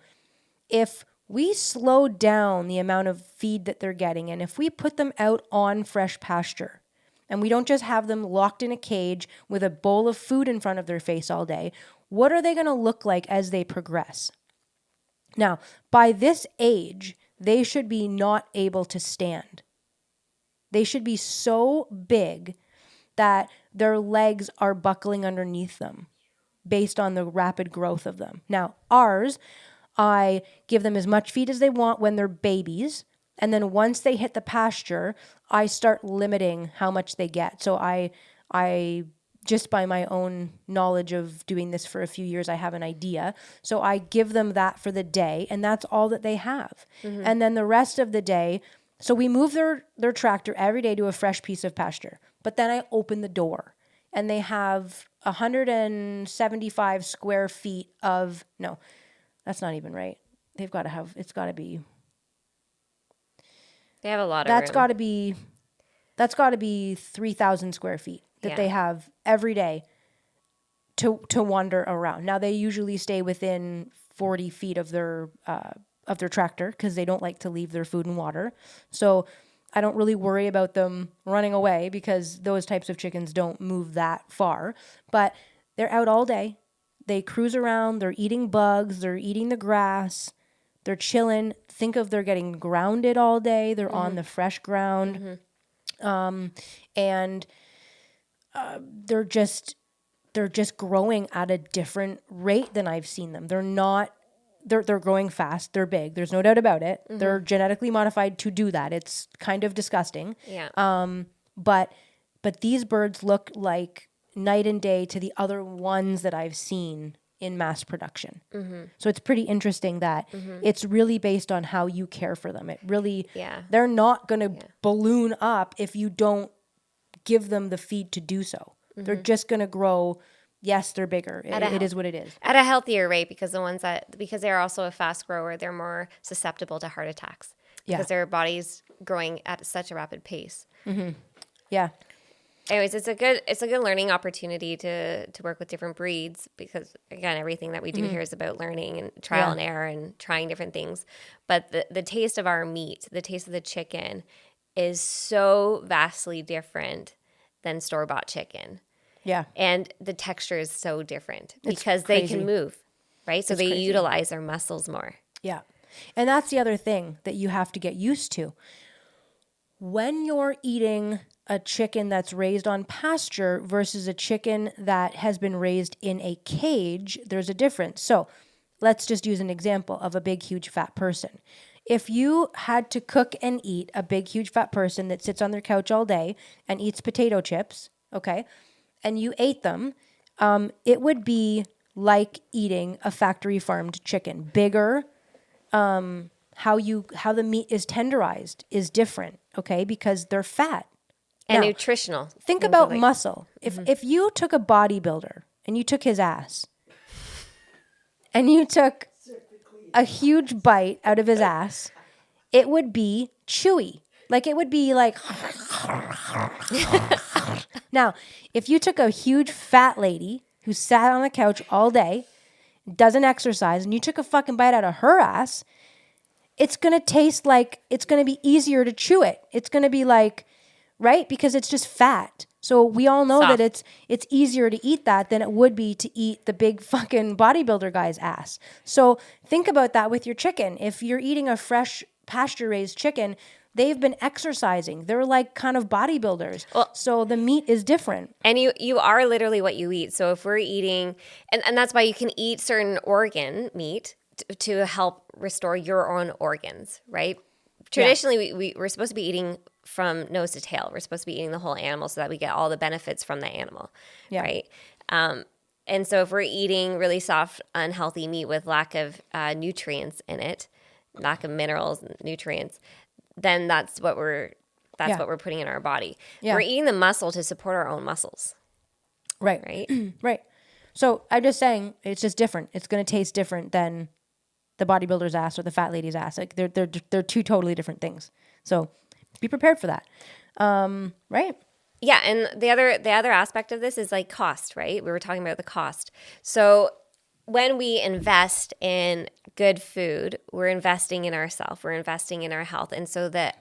if we slow down the amount of feed that they're getting and if we put them out on fresh pasture and we don't just have them locked in a cage with a bowl of food in front of their face all day, what are they going to look like as they progress? Now, by this age, they should be not able to stand. They should be so big that their legs are buckling underneath them based on the rapid growth of them. Now, ours, I give them as much feed as they want when they're babies. And then once they hit the pasture, I start limiting how much they get. So I just by my own knowledge of doing this for a few years, I have an idea. So I give them that for the day, and that's all that they have. And then the rest of the day, so we move their tractor every day to a fresh piece of pasture. But then I open the door, and they have 175 square feet of, no, that's not even right. They have a lot of room. That's got to be 3,000 square feet that they have every day to wander around. Now they usually stay within 40 feet of their tractor because they don't like to leave their food and water. So I don't really worry about them running away because those types of chickens don't move that far. But they're out all day. They cruise around. They're eating bugs. They're eating the grass. They're chilling. Think of they're getting grounded all day. They're on the fresh ground. And they're just growing at a different rate than I've seen them. They're growing fast. They're big. There's no doubt about it. They're genetically modified to do that. It's kind of disgusting. Yeah. But these birds look like night and day to the other ones that I've seen in mass production. So it's pretty interesting that it's really based on how you care for them. It really, they're not going to balloon up if you don't give them the feed to do so. They're just going to grow. Yes, they're bigger. It is what it is. At a healthier rate, because because they're also a fast grower, they're more susceptible to heart attacks because their body's growing at such a rapid pace. Yeah. Anyways, it's a good learning opportunity to work with different breeds because again, everything that we do here is about learning and trial and error and trying different things. But the taste of our meat, the taste of the chicken, is so vastly different than store-bought chicken. Yeah. And the texture is so different because they can move, right? So they utilize their muscles more. Yeah. And that's the other thing that you have to get used to. When you're eating a chicken that's raised on pasture versus a chicken that has been raised in a cage, there's a difference. So let's just use an example of a big, huge, fat person. If you had to cook and eat a big, huge, fat person that sits on their couch all day and eats potato chips, okay, and you ate them, it would be like eating a factory farmed chicken. Bigger, how the meat is tenderized is different, okay, because they're fat. And Now, nutritional. Think about muscle. If you took a bodybuilder and you took his ass and you took a huge bite out of his ass, it would be chewy. Like it would be like Now, if you took a huge fat lady who sat on the couch all day, doesn't exercise, and you took a fucking bite out of her ass, it's going to taste like it's going to be easier to chew it. It's going to be like, right? Because it's just fat. So we all know Soft. that it's easier to eat that than it would be to eat the big fucking bodybuilder guy's ass. So think about that with your chicken. If you're eating a fresh pasture-raised chicken, they've been exercising. They're like kind of bodybuilders. Well, so the meat is different. And you are literally what you eat. So if we're eating, and that's why you can eat certain organ meat to help restore your own organs, right? Traditionally, we're supposed to be eating from nose to tail. We're supposed to be eating the whole animal so that we get all the benefits from the animal, right? And so if we're eating really soft, unhealthy meat with lack of nutrients in it, lack of minerals and nutrients, then that's what we're putting in our body. Yeah. We're eating the muscle to support our own muscles. Right. Right. Right. So I'm just saying it's just different. It's going to taste different than the bodybuilder's ass or the fat lady's ass. Like they're two totally different things. So be prepared for that. Right. Yeah, and the other aspect of this is like cost, right? We were talking about the cost. So when we invest in good food, we're investing in ourselves, we're investing in our health. And so the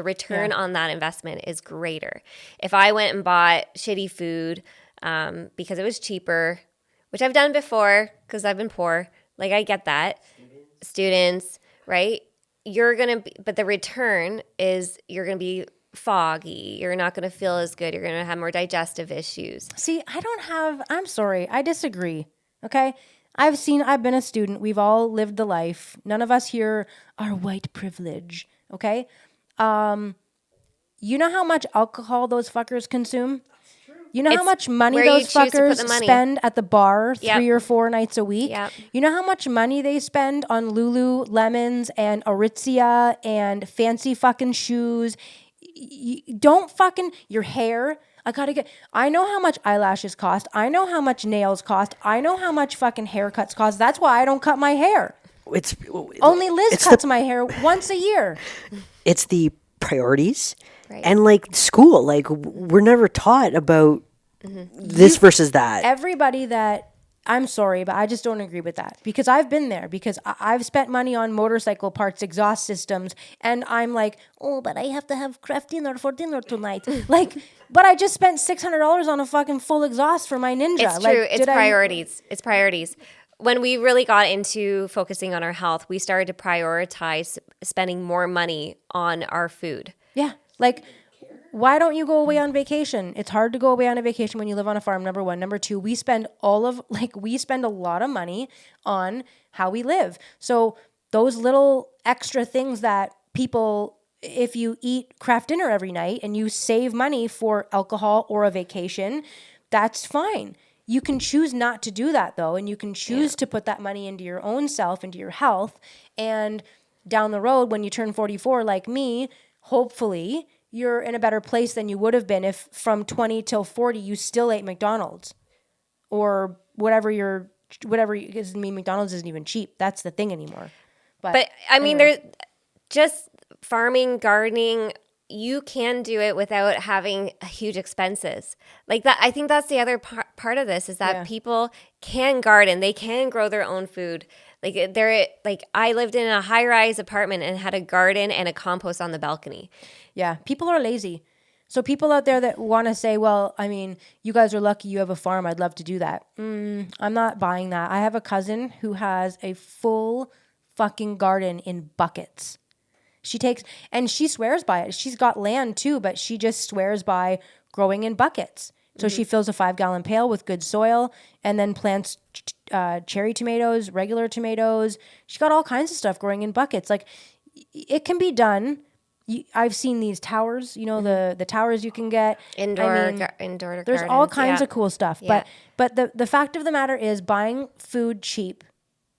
return on that investment is greater. If I went and bought shitty food because it was cheaper, which I've done before because I've been poor, like I get that. Students, right? But the return is you're going to be foggy. You're not going to feel as good. You're going to have more digestive issues. See, I'm sorry. I disagree. Okay. I've been a student. We've all lived the life. None of us here are white privilege. Okay. You know how much alcohol those fuckers consume? You know how much money those fuckers spend at the bar 3 or 4 nights a week? Yep. You know how much money they spend on Lululemons and Aritzia and fancy fucking shoes? Don't fucking, your hair. I know how much eyelashes cost. I know how much nails cost. I know how much fucking haircuts cost. That's why I don't cut my hair. Only Liz cuts my hair once a year. It's the priorities. Right. And like school, like we're never taught about this versus that. Everybody that, I'm sorry, but I just don't agree with that, because I've been there, because I've spent money on motorcycle parts, exhaust systems, and I'm like, oh, but I have to have craft dinner for dinner tonight. Like, but I just spent $600 on a fucking full exhaust for my Ninja. It's like, true. It's priorities. It's priorities. When we really got into focusing on our health, we started to prioritize spending more money on our food. Yeah. Like, why don't you go away on vacation? It's hard to go away on a vacation when you live on a farm, number one. Number two, we spend a lot of money on how we live. So those little extra things that people, if you eat craft dinner every night and you save money for alcohol or a vacation, that's fine. You can choose not to do that, though, and you can choose to put that money into your own self, into your health. And down the road, when you turn 44, like me, hopefully you're in a better place than you would have been if from 20 till 40 you still ate McDonald's or whatever, because I mean, McDonald's isn't even cheap. That's the thing anymore. But I mean, there's just farming, gardening. You can do it without having huge expenses like that. I think that's the other part of this is that people can garden. They can grow their own food. Like I lived in a high-rise apartment and had a garden and a compost on the balcony. Yeah, people are lazy. So people out there that want to say, well, I mean, you guys are lucky you have a farm. I'd love to do that. I'm not buying that. I have a cousin who has a full fucking garden in buckets. She swears by it. She's got land too, but she just swears by growing in buckets. So she fills a 5-gallon pail with good soil and then plants cherry tomatoes, regular tomatoes. She got all kinds of stuff growing in buckets. Like, it can be done. I've seen these towers, the towers you can get. Indoor there's all kinds of cool stuff. Yeah. But the fact of the matter is buying food cheap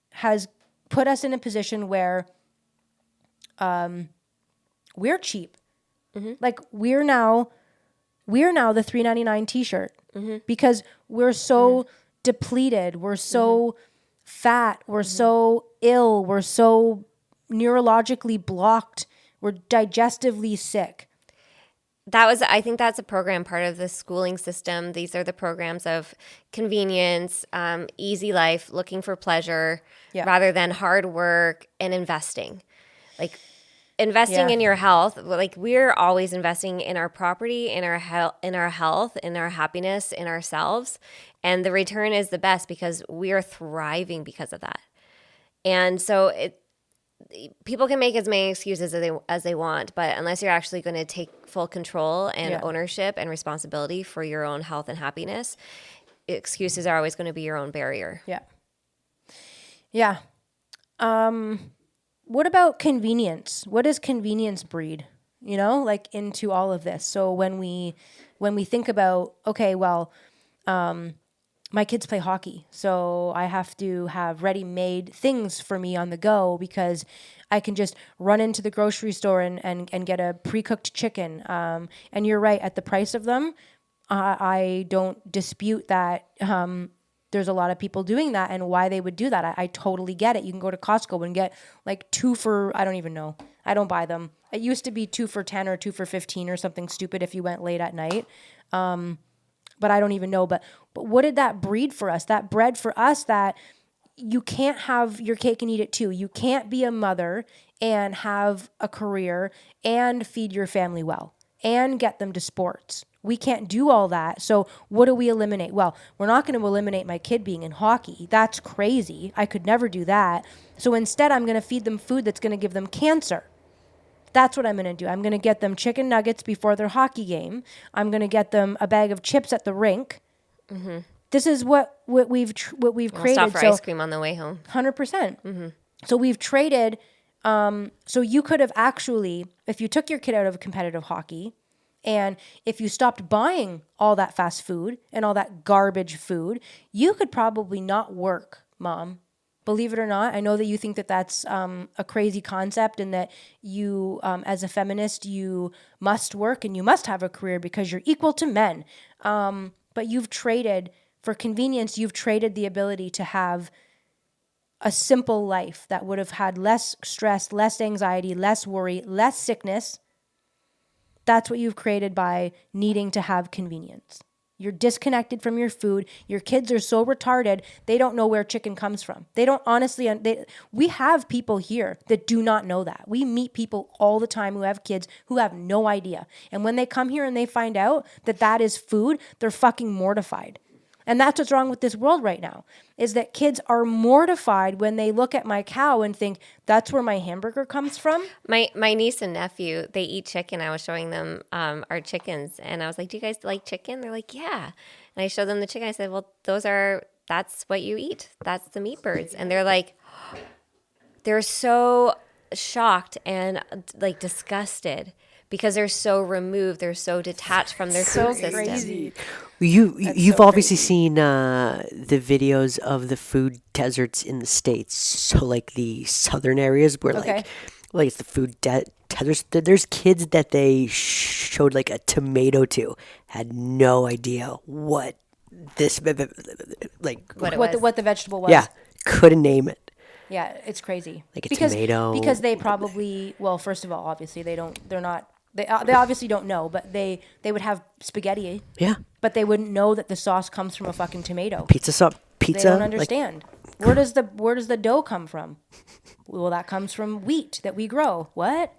has put us in a position where we're cheap. Like, we're now the $3.99 t-shirt because we're so depleted. We're so fat. We're so ill. We're so neurologically blocked. We're digestively sick. I think that's a program part of the schooling system. These are the programs of convenience, easy life, looking for pleasure rather than hard work and investing. Like, investing in your health, like, we're always investing in our property, in our health, in our happiness, in ourselves. And the return is the best because we are thriving because of that. And so people can make as many excuses as they want, but unless you're actually going to take full control and ownership and responsibility for your own health and happiness, excuses are always going to be your own barrier. Yeah. Yeah. What about convenience? What does convenience breed? Like, into all of this. So when we think about, okay, well, my kids play hockey, so I have to have ready-made things for me on the go because I can just run into the grocery store and get a pre-cooked chicken. And you're right, at the price of them, I don't dispute that there's a lot of people doing that and why they would do that. I totally get it. You can go to Costco and get like 2 for, I don't even know. I don't buy them. It used to be 2 for 10 or 2 for 15 or something stupid if you went late at night. But I don't even know. But what did that breed for us? That bred for us that you can't have your cake and eat it too. You can't be a mother and have a career and feed your family well and get them to sports. We can't do all that. So what do we eliminate? Well, we're not going to eliminate my kid being in hockey. That's crazy. I could never do that. So instead, I'm going to feed them food that's going to give them cancer. That's what I'm going to do. I'm going to get them chicken nuggets before their hockey game. I'm going to get them a bag of chips at the rink. Mm-hmm. This is what we've created. Stop for ice cream on the way home. 100%. Mm-hmm. So we've traded. So you could have actually, if you took your kid out of competitive hockey, and if you stopped buying all that fast food and all that garbage food, you could probably not work, Mom. Believe it or not, I know that you think that that's a crazy concept and that you, as a feminist, you must work and you must have a career because you're equal to men. But you've traded, for convenience, you've traded the ability to have a simple life that would have had less stress, less anxiety, less worry, less sickness. That's what you've created by needing to have convenience. You're disconnected from your food. Your kids are so retarded, they don't know where chicken comes from. They don't honestly, we have people here that do not know that. We meet people all the time who have kids who have no idea. And when they come here and they find out that that is food, they're fucking mortified. And that's what's wrong with this world right now, is that kids are mortified when they look at my cow and think, that's where my hamburger comes from. My niece and nephew, they eat chicken. I was showing them our chickens, and I was like, do you guys like chicken? They're like, yeah. And I showed them the chicken. I said, well, that's what you eat. That's the meat birds. And they're like, they're so shocked and like disgusted because they're so removed. They're so detached from their food system. Crazy. You've so obviously crazy. seen the videos of the food deserts in the States. So like the southern areas where Okay. like it's the food deserts. There's kids that they showed like a tomato to, had no idea what this like What the vegetable was. yeah, couldn't name it. Yeah, it's crazy. Like a because, tomato. Because they probably, well, first of all, obviously they obviously don't know, but they would have spaghetti, Yeah, but they wouldn't know that the sauce comes from a fucking tomato. pizza. They don't understand. Where does the dough come from? Well, that comes from wheat that we grow. What?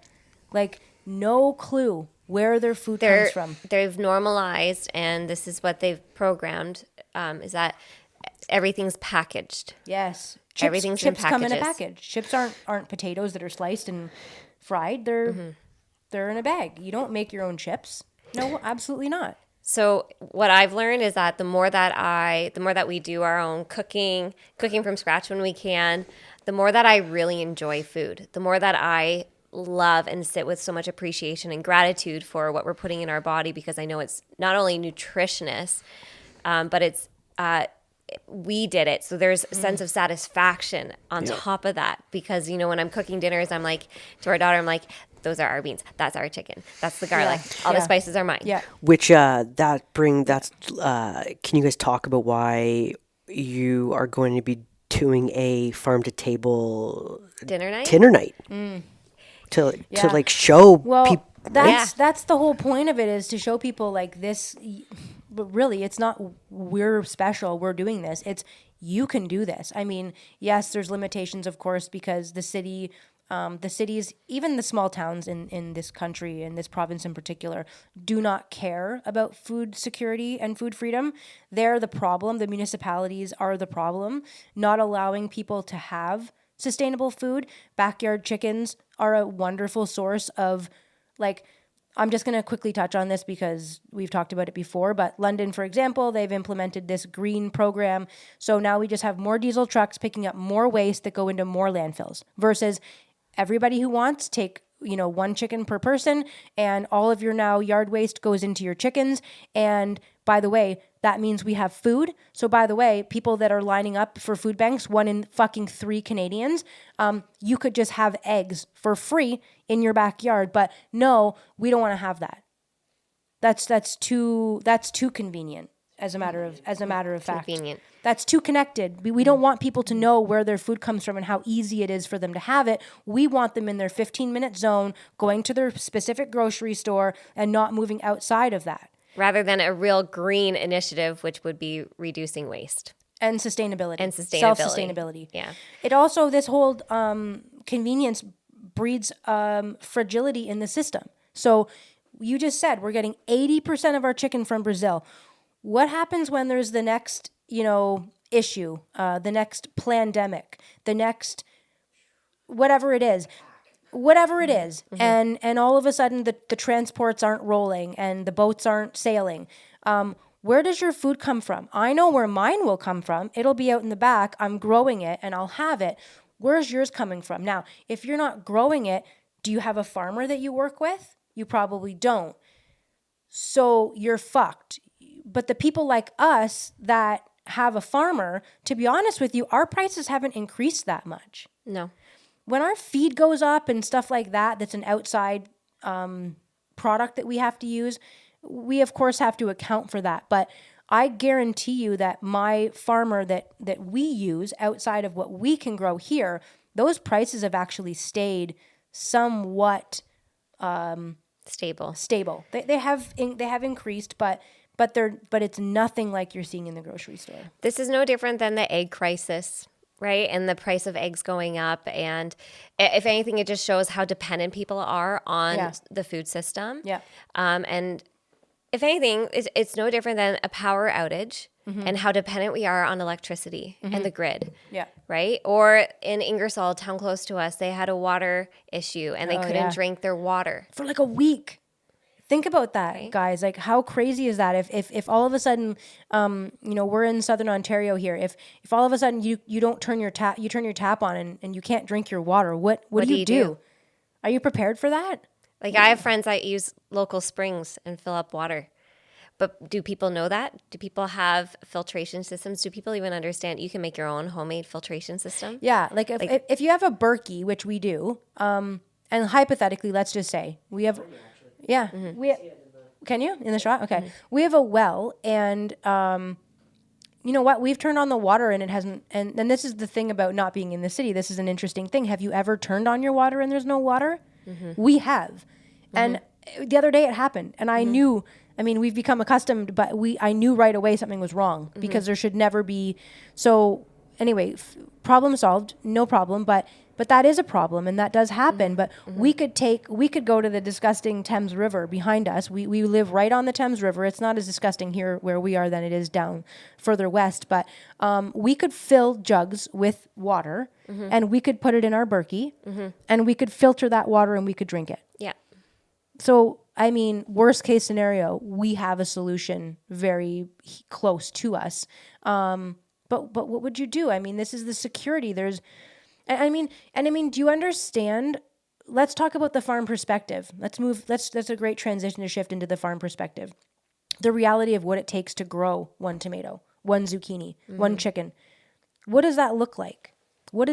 Like, no clue where their food comes from. They've normalized, and this is what they've programmed, is that everything's packaged. Yes. Everything's in chips come in a packages. package. Chips aren't potatoes that are sliced and fried. They're in a bag. You don't make your own chips. No, absolutely not. So what I've learned is that the more that we do our own cooking from scratch when we can, the more that I really enjoy food, the more that I love and sit with so much appreciation and gratitude for what we're putting in our body, because I know it's not only nutritious, but it's we did it. So there's a sense of satisfaction on top of that, because, when I'm cooking dinners, I'm like, to our daughter, I'm like, those are our beans. That's our chicken. That's the garlic. All the spices are mine. Yeah. Which can you guys talk about why you are going to be doing a farm to table Dinner night? to like show Well, people. that's the whole point of it, is to show people like this. But really, it's not we're special, we're doing this. It's you can do this. I mean, yes, there's limitations, of course, because the cities, even the small towns in this country, in this province in particular, do not care about food security and food freedom. They're the problem. The municipalities are the problem, not allowing people to have sustainable food. Backyard chickens are a wonderful source of, like, I'm just going to quickly touch on this because we've talked about it before, but London, for example, they've implemented this green program. So now we just have more diesel trucks picking up more waste that go into more landfills, versus everybody who wants take, one chicken per person, and all of your now yard waste goes into your chickens. And by the way, that means we have food. So by the way, people that are lining up for food banks, 1 in fucking 3 Canadians, you could just have eggs for free in your backyard. But no, we don't want to have that. That's too convenient. As a matter of fact, Convenient. that's too connected. We don't want people to know where their food comes from and how easy it is for them to have it. We want them in their 15-minute zone, going to their specific grocery store and not moving outside of that. Rather than a real green initiative, which would be reducing waste. And sustainability. Self-sustainability. Yeah. It also, this whole convenience breeds fragility in the system. So you just said we're getting 80% of our chicken from Brazil. What happens when there's the next, issue, the next pandemic, the next whatever it is, and all of a sudden the transports aren't rolling and the boats aren't sailing? Where does your food come from? I know where mine will come from. It'll be out in the back. I'm growing it and I'll have it. Where's yours coming from? Now, if you're not growing it, do you have a farmer that you work with? You probably don't. So you're fucked. But the people like us that have a farmer, to be honest with you, our prices haven't increased that much. No. When our feed goes up and stuff like that, that's an outside product that we have to use, we of course have to account for that. But I guarantee you that my farmer that we use outside of what we can grow here, those prices have actually stayed somewhat Stable. stable. They have increased, but but it's nothing like you're seeing in the grocery store. This is no different than the egg crisis, right? And the price of eggs going up. And if anything, it just shows how dependent people are on the food system. Yeah. And if anything, it's no different than a power outage and how dependent we are on electricity and the grid. Yeah. Right? Or in Ingersoll, town close to us, they had a water issue and they couldn't drink their water. For like a week. Think about that, guys. Like, how crazy is that? If all of a sudden, we're in Southern Ontario here. If all of a sudden you don't turn your tap on and you can't drink your water, what do you do? Are you prepared for that? Like, I have friends that use local springs and fill up water. But do people know that? Do people have filtration systems? Do people even understand you can make your own homemade filtration system? Yeah, like if you have a Berkey, which we do, and hypothetically, let's just say we have, can you in the shot? Okay, we have a well, and you know what? We've turned on the water, and it hasn't. And this is the thing about not being in the city. This is an interesting thing. Have you ever turned on your water and there's no water? We have, and the other day it happened, and I knew. I mean, we've become accustomed, but I knew right away something was wrong because there should never be. So anyway, problem solved, no problem. But that is a problem, and that does happen. But we could go to the disgusting Thames River behind us. We live right on the Thames River. It's not as disgusting here where we are than it is down further west. But we could fill jugs with water, and we could put it in our Berkey, and we could filter that water, and we could drink it. Yeah. So, I mean, worst case scenario, we have a solution very close to us. But what would you do? I mean, this is the security. Do you understand? Let's talk about the farm perspective. That's a great transition to shift into the farm perspective. The reality of what it takes to grow one tomato, one zucchini, one chicken. What does that look like? Well,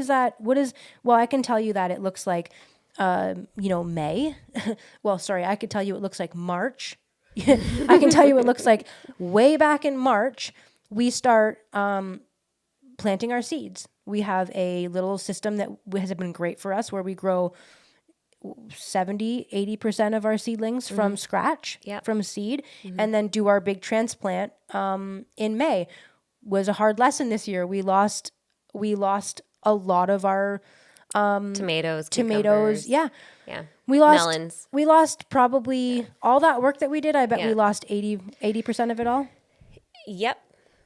I can tell you that it looks like May. Well, sorry, I could tell you it looks like March. I can tell you it looks like way back in March, we start planting our seeds. We have a little system that has been great for us where we grow 70-80% of our seedlings from scratch, from seed, and then do our big transplant in May. Was a hard lesson this year. We lost a lot of our Tomatoes, yeah. We lost probably all that work that we did. I bet we lost 80% of it all. Yep.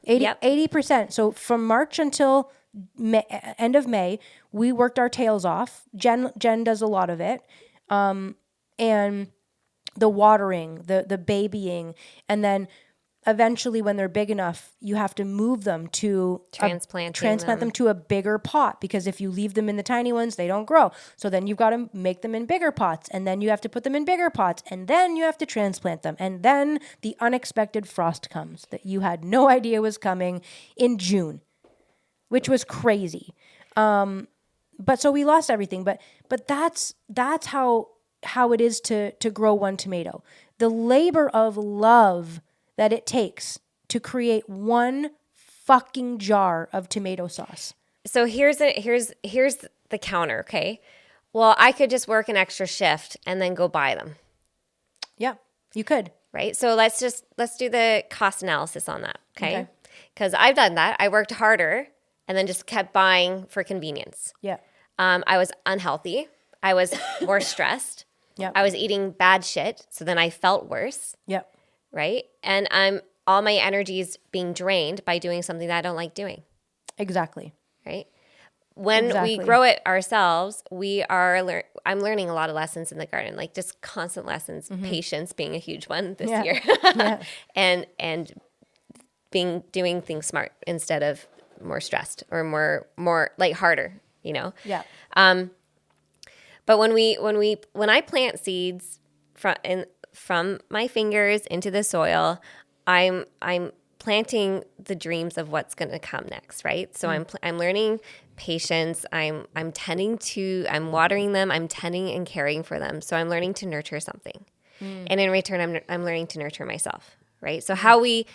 80%. So from March until end of May, we worked our tails off. Jen does a lot of it. And the watering, the babying, and then eventually when they're big enough, you have to move them to transplant them to a bigger pot, because if you leave them in the tiny ones, they don't grow. So then you've got to make them in bigger pots, and then you have to put them in bigger pots, and then you have to transplant them. And then the unexpected frost comes that you had no idea was coming in June, which was crazy. But so we lost everything, but that's how it is to grow one tomato. The labor of love that it takes to create one fucking jar of tomato sauce. So here's the counter, okay? Well, I could just work an extra shift and then go buy them. Yeah, you could. Right? So let's do the cost analysis on that, okay? Because I've done that. I worked harder and then just kept buying for convenience. Yeah. I was unhealthy. I was more stressed. Yeah. I was eating bad shit, so then I felt worse. Yeah. Right? And all my energy is being drained by doing something that I don't like doing. Exactly. Right? When we grow it ourselves, I'm learning a lot of lessons in the garden, like just constant lessons, patience being a huge one this year. and doing things smart instead of more stressed or more like harder, you know? Yeah. But when I plant seeds from my fingers into the soil, I'm planting the dreams of what's going to come next, right? So I'm learning patience. I'm watering them. I'm tending and caring for them. So I'm learning to nurture something, and in return, I'm learning to nurture myself, right? So how we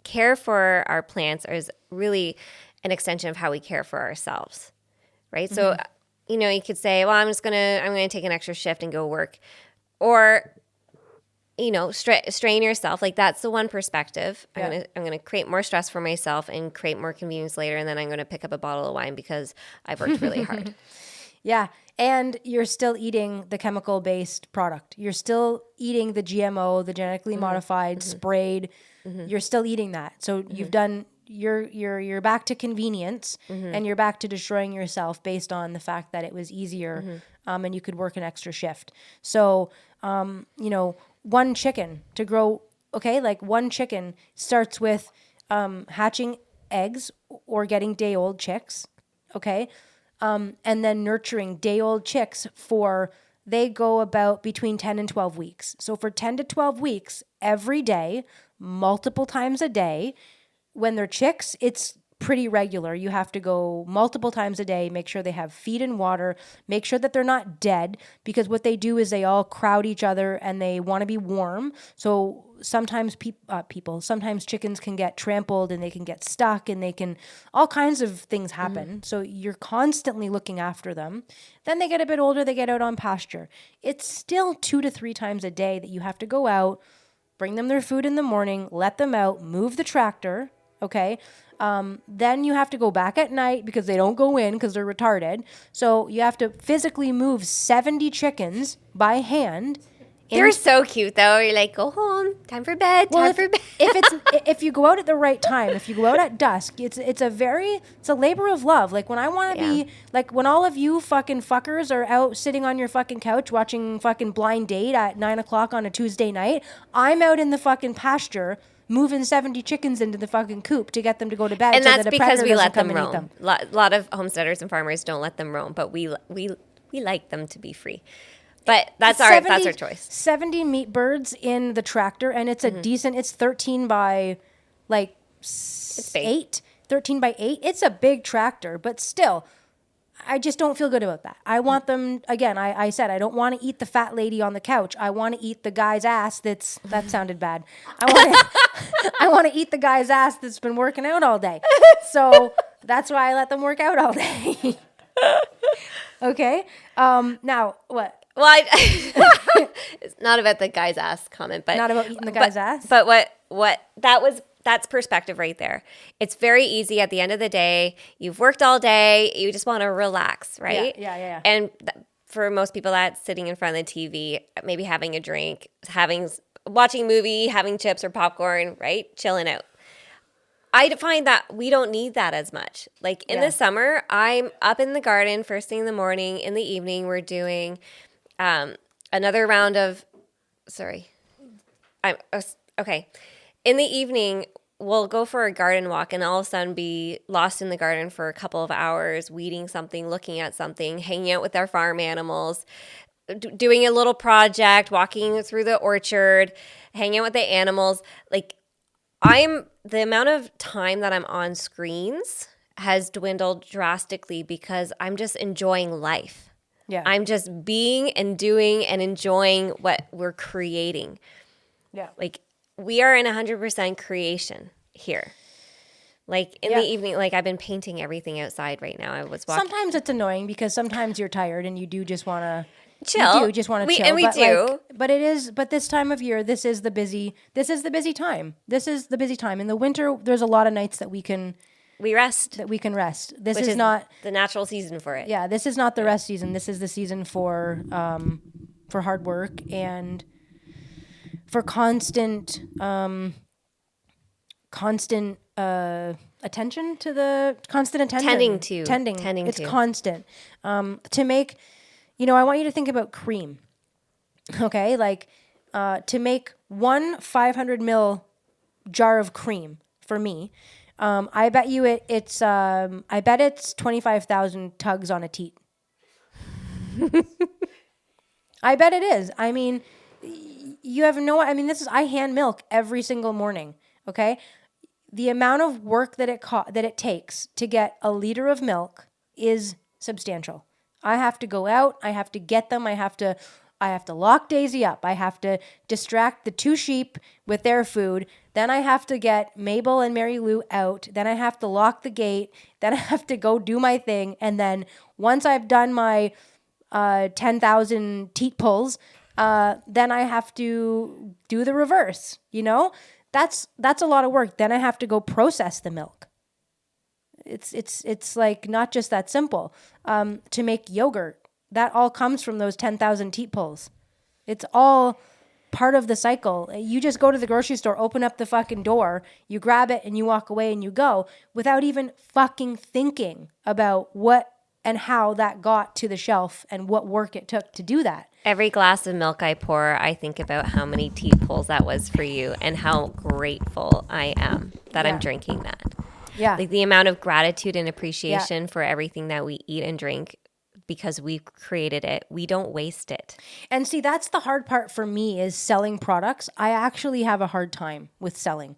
care for our plants is really an extension of how we care for ourselves, right? So you could say, well, I'm gonna take an extra shift and go work, or strain yourself. Like that's the one perspective. Yeah. I'm gonna create more stress for myself and create more convenience later, and then I'm gonna pick up a bottle of wine because I've worked really hard. Yeah. And you're still eating the chemical based product. You're still eating the GMO, the genetically modified, sprayed. You're still eating that. So you've done you're back to convenience and you're back to destroying yourself based on the fact that it was easier and you could work an extra shift. So one chicken to grow, okay, like one chicken starts with hatching eggs or getting day old chicks, okay? And then nurturing day old chicks they go about between 10 and 12 weeks. So for 10 to 12 weeks, every day, multiple times a day, when they're chicks, it's pretty regular. You have to go multiple times a day, make sure they have feed and water, make sure that they're not dead, because what they do is they all crowd each other and they want to be warm. So sometimes sometimes chickens can get trampled and they can get stuck and all kinds of things happen. So you're constantly looking after them. Then they get a bit older, they get out on pasture. It's still 2 to 3 times a day that you have to go out, bring them their food in the morning, let them out, move the tractor, okay? Then you have to go back at night because they don't go in because they're retarded. So you have to physically move 70 chickens by hand. They're so cute though. You're like, go home, time for bed, for bed. If you go out at the right time, if you go out at dusk, it's a labor of love. Like when I want to be, like when all of you fucking fuckers are out sitting on your fucking couch watching fucking Blind Date at 9:00 on a Tuesday night, I'm out in the fucking pasture moving 70 chickens into the fucking coop to get them to go to bed. And so that's that a because predator we doesn't let them come and eat roam. them. A lot of homesteaders and farmers don't let them roam, but we like them to be free. But that's our choice. 70 meat birds in the tractor, and it's a decent. It's 13 by like It's big. 8. 13 by 8. It's a big tractor, but still, I just don't feel good about that. I want them, again, I said I don't want to eat the fat lady on the couch. I want to eat the guy's ass that sounded bad. I want to eat the guy's ass that's been working out all day. So that's why I let them work out all day. Okay. Now, what? Well, it's not about the guy's ass comment, but Not about eating the guy's ass? But that's perspective right there. It's very easy at the end of the day. You've worked all day. You just want to relax, right? Yeah. And for most people, that's sitting in front of the TV, maybe having a drink, watching a movie, having chips or popcorn, right? Chilling out. I find that we don't need that as much. Like in the summer, I'm up in the garden first thing in the morning. In the evening, we're doing another round of. Okay. In the evening, we'll go for a garden walk and all of a sudden be lost in the garden for a couple of hours, weeding something, looking at something, hanging out with our farm animals, doing a little project, walking through the orchard, hanging out with the animals. Like the amount of time that I'm on screens has dwindled drastically because I'm just enjoying life. Yeah. I'm just being and doing and enjoying what we're creating. Yeah. Like we are in 100% creation here. Like in the evening, like I've been painting everything outside right now. I was walking. Sometimes it's annoying because sometimes you're tired and you do just want to chill. You do just want to chill. And we do. But this time of year, this is the busy time. This is the busy time. In the winter, there's a lot of nights that we can rest. This Which is not the natural season for it. Yeah, this is not the rest season. This is the season for hard work and for constant attention to the constant attention. Tending. It's constant. To make, I want you to think about cream. Okay, like to make one 500 ml jar of cream for me. I bet you it's 25,000 tugs on a teat. I bet it is. I mean, I hand milk every single morning. Okay. The amount of work that it takes to get a liter of milk is substantial. I have to go out. I have to get them. I have to lock Daisy up. I have to distract the 2 sheep with their food. Then I have to get Mabel and Mary Lou out. Then I have to lock the gate. Then I have to go do my thing. And then once I've done my 10,000 teat pulls, then I have to do the reverse, you know? That's a lot of work. Then I have to go process the milk. It's like not just that simple. To make yogurt, that all comes from those 10,000 teat pulls. It's all part of the cycle. You just go to the grocery store, open up the fucking door, you grab it and you walk away and you go without even fucking thinking about what and how that got to the shelf and what work it took to do that. Every glass of milk I pour, I think about how many teat pulls that was for you and how grateful I am that I'm drinking that. Yeah. Like the amount of gratitude and appreciation for everything that we eat and drink because we created it. We don't waste it. And see, that's the hard part for me is selling products. I actually have a hard time with selling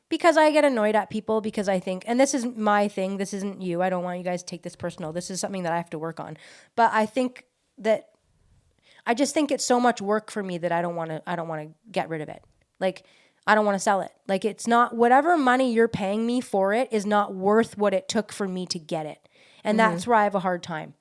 because I get annoyed at people because I think, and this is my thing, this isn't you. I don't want you guys to take this personal. This is something that I have to work on. But I think that I just think it's so much work for me that I don't want to get rid of it. Like, I don't want to sell it. Like, it's not, whatever money you're paying me for it is not worth what it took for me to get it. And that's where I have a hard time.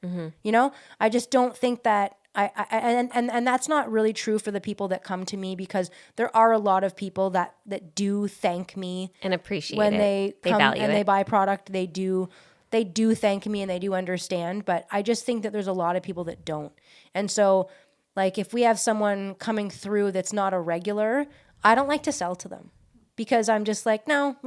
You know, I just don't think that and that's not really true for the people that come to me because there are a lot of people that do thank me And appreciate when it. they come value and it. they buy product. They do thank me and they do understand. But I just think that there's a lot of people that don't. And so, like, if we have someone coming through that's not a regular, I don't like to sell to them because I'm just like, no,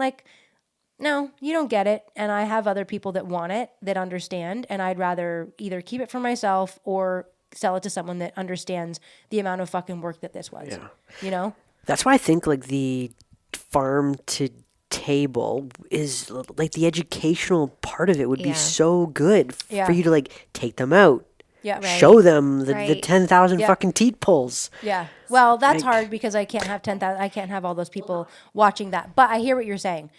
you don't get it. And I have other people that want it, that understand. And I'd rather either keep it for myself or sell it to someone that understands the amount of fucking work that this was. Yeah. You know? That's why I think like the farm to table is like the educational part of it would be so good for you to like take them out. Yeah. Right. Show them the Right. 10,000 fucking teat pulls. Yeah. Well, that's hard because I can't have 10,000. I can't have all those people watching that. But I hear what you're saying.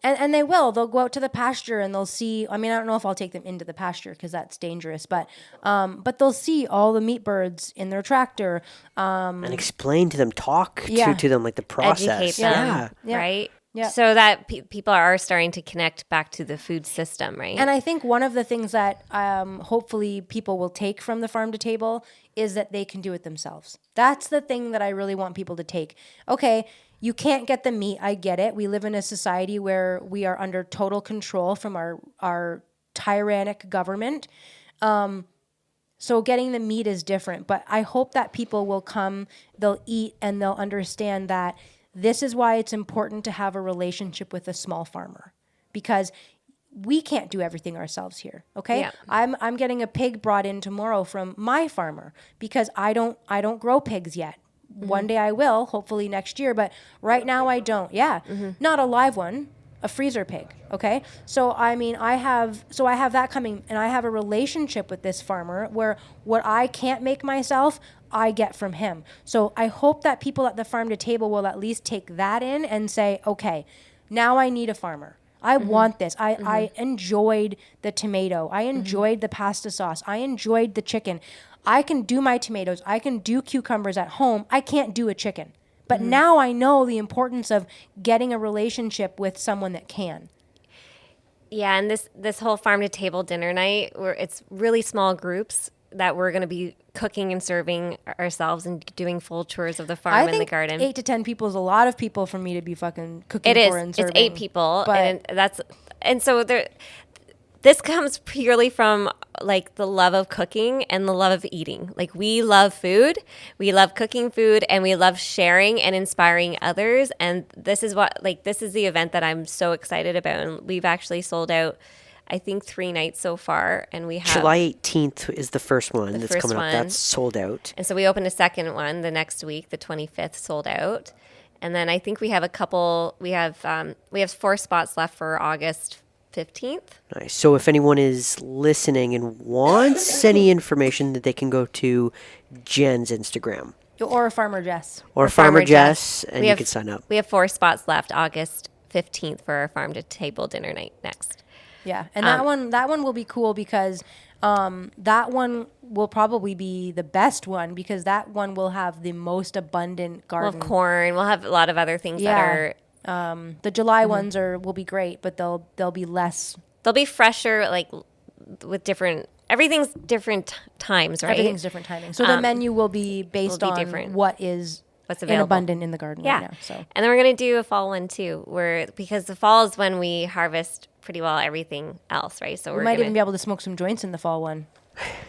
And they will. They'll go out to the pasture and they'll see. I mean, I don't know if I'll take them into the pasture because that's dangerous. But they'll see all the meat birds in their tractor. And explain to them, talk Yeah. to them like the process. Educate them, Yeah. right? Yeah. So that people are starting to connect back to the food system, right? And I think one of the things that hopefully people will take from the farm to table is that they can do it themselves. That's the thing that I really want people to take. Okay, you can't get the meat. I get it. We live in a society where we are under total control from our tyrannic government. So getting the meat is different. But I hope that people will come, they'll eat, and they'll understand that this is why it's important to have a relationship with a small farmer. Because we can't do everything ourselves here, okay? Yeah. I'm getting a pig brought in tomorrow from my farmer because I don't grow pigs yet. One day I will, hopefully next year, but right now I don't. Yeah. Not a live one, a freezer pig, okay? So I mean, I have that coming, and I have a relationship with this farmer where what I can't make myself, I get from him. So I hope that people at the farm to table will at least take that in and say, okay, now I need a farmer. I want this. I enjoyed the tomato. I enjoyed the pasta sauce. I enjoyed the chicken. I can do my tomatoes. I can do cucumbers at home. I can't do a chicken. But now I know the importance of getting a relationship with someone that can. Yeah, and this whole farm to table dinner night, where it's really small groups that we're going to be cooking and serving ourselves and doing full tours of the farm I and think the garden. 8 to 10 people is a lot of people for me to be fucking cooking It is. for and It's serving. 8 people, But and so there. This comes purely from like the love of cooking and the love of eating. Like we love food, we love cooking food, and we love sharing and inspiring others. And this is the event that I'm so excited about. And we've actually sold out, I think, 3 nights so far, and we have July 18th is the first one that's first coming up. one. That's sold out. And so we opened a second one the next week, the 25th, sold out. And then I think we have 4 spots left for August 15th. Nice. So if anyone is listening and wants any information, that they can go to Jen's Instagram or Farmer Jess. or Farmer Jess, and you can sign up. We have 4 spots left, August 15th, for our farm to table dinner night next. Yeah, and that one will be cool because that one will probably be the best one because that one will have the most abundant garden. We'll have corn. We'll have a lot of other things that are. The July ones will be great, but they'll be less. They'll be fresher, like with different everything's different times, right? Everything's different timing. So the menu will be based be on different. what is What's in available. abundant in the garden Yeah. right now. So And then we're going to do a fall one too, because the fall is when we harvest pretty well everything else, right? So we we're might gonna, even be able to smoke some joints in the fall one.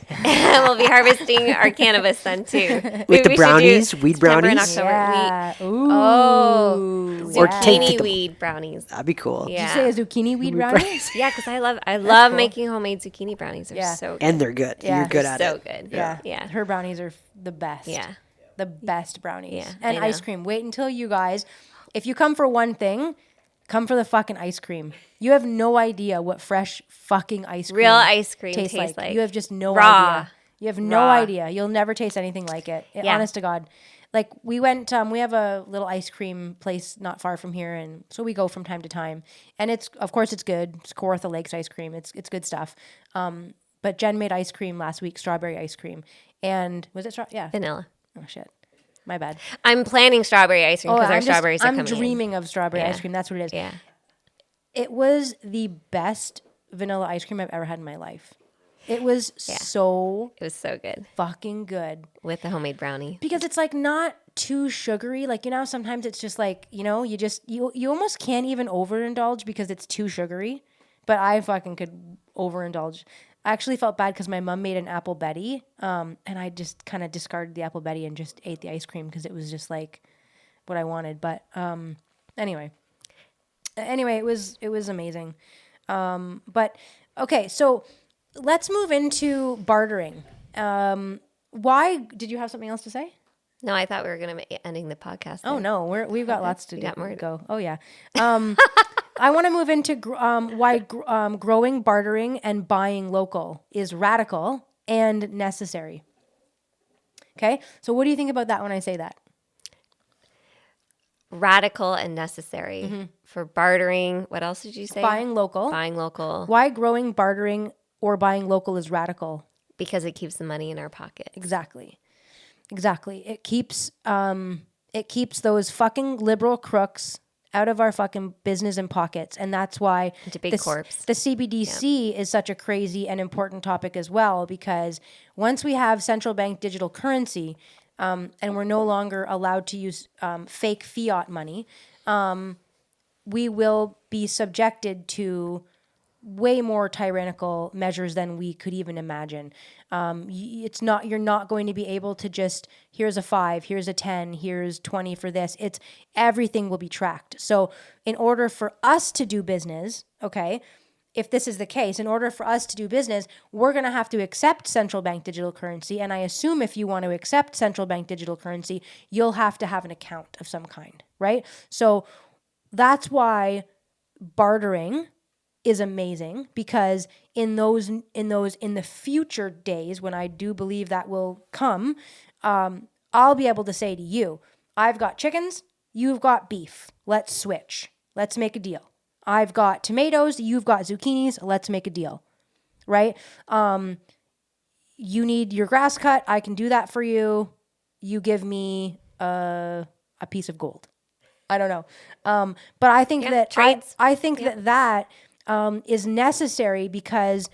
we'll be harvesting our cannabis then too. With the We should do brownies, weed September and brownies? October. Yeah. Ooh. Oh, Or yeah. take zucchini the- weed brownies. That'd be cool. Yeah. Did you say a zucchini weed brownie? Yeah, because I love cool. making homemade zucchini brownies. They're Yeah. so good. And they're good. Yeah. You're good They're at so it. good. Yeah. Yeah. Her brownies are the best. Yeah. The best brownies. Yeah, And I know. ice cream. Wait until you guys, if you come for one thing, come for the fucking ice cream. You have no idea what fresh fucking ice cream Real ice cream tastes tastes like. like You have just no raw. idea. You have no Raw. idea. You'll never taste anything like it. Yeah. Honest to God. Like we went, we have a little ice cream place not far from here, and so we go from time to time. And it's, of course, it's good. It's Kawartha Lakes ice cream. It's good stuff. But Jen made ice cream last week, strawberry ice cream, and was it yeah? Vanilla. Oh shit, my bad. I'm planning strawberry ice cream because our I'm strawberries are I'm coming dreaming of strawberry Yeah. ice cream. That's what it is. in. Yeah. It was the best vanilla ice cream I've ever had in my life. It was so It was so good fucking good with the homemade brownie. because it's like not too sugary. Like, you know, sometimes it's just like, you know, you almost can't even overindulge because it's too sugary. But I fucking could overindulge. I actually felt bad because my mom made an apple Betty, and I just kind of discarded the apple Betty and just ate the ice cream because it was just like what I wanted. But anyway, it was amazing. But okay, so let's move into bartering. Why did you have something else to say? No, I thought we were going to be ending the podcast. Oh there. no, we've got lots to We got more to- go. Oh yeah. I want to move into why growing, bartering, and buying local is radical and necessary. Okay, so what do you think about that when I say that? Radical and necessary for bartering. What else did you say? Buying local. Buying local Why growing, bartering, or buying local is radical? because it keeps the money in our pocket. Exactly. It keeps those fucking liberal crooks out of our fucking business and pockets, and that's why Into big corps. The CBDC is such a crazy and important topic as well, because once we have central bank digital currency, and we're no longer allowed to use fake fiat money, we will be subjected to way more tyrannical measures than we could even imagine. You're not going to be able to just, here's a 5, here's a 10, here's 20 for this. Everything will be tracked. So in order for us to do business, okay, if this is the case, in order for us to do business, we're going to have to accept central bank digital currency. And I assume if you want to accept central bank digital currency, you'll have to have an account of some kind, right? So that's why bartering is amazing, because in the future days when I do believe that will come, I'll be able to say to you, I've got chickens, you've got beef. Let's switch. Let's make a deal. I've got tomatoes, you've got zucchinis. Let's make a deal, right? You need your grass cut. I can do that for you. You give me a piece of gold. I don't know, but I think that trades. I think that is necessary because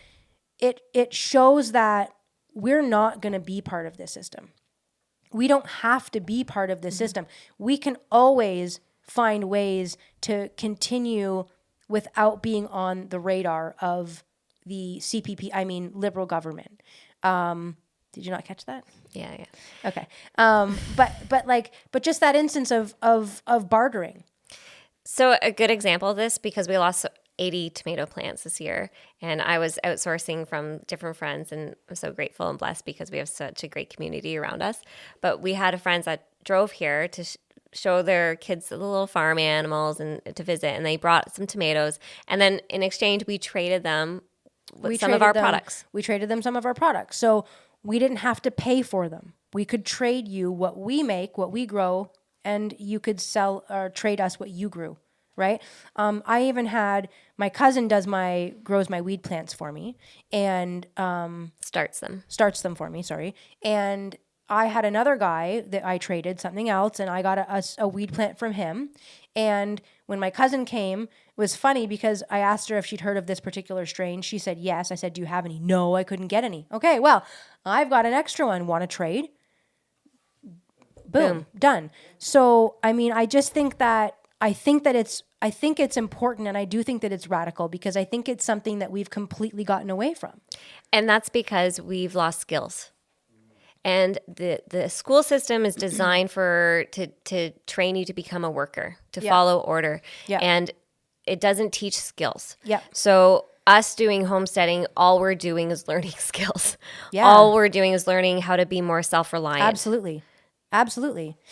it shows that we're not going to be part of this system. We don't have to be part of this system. We can always find ways to continue without being on the radar of the CPP, I mean liberal government. Did you not catch that? Yeah. Okay. But just that instance of bartering. So a good example of this, because we lost 80 tomato plants this year, and I was outsourcing from different friends, and I'm so grateful and blessed because we have such a great community around us. But we had friends that drove here to show their kids the little farm animals and to visit, and they brought some tomatoes, and then in exchange we traded them with some of our products. We traded them some of our products. So we didn't have to pay for them. We could trade you what we make, what we grow, and you could sell or trade us what you grew, right? I even had my cousin grows my weed plants for me and Starts them for me, sorry. And I had another guy that I traded something else, and I got a weed plant from him, and When my cousin came, it was funny because I asked her if she'd heard of this particular strain. She said yes. I said, do you have any? No, I couldn't get any. Okay, well, I've got an extra one. Want to trade? Boom, done. So, I mean, I just think that I think it's important, and I do think that it's radical because I think it's something that we've completely gotten away from. And that's because we've lost skills. And the school system is designed to train you to become a worker, to follow order. Yeah. And it doesn't teach skills. Yeah. So us doing homesteading, all we're doing is learning skills. Yeah. All we're doing is learning how to be more self-reliant. Absolutely.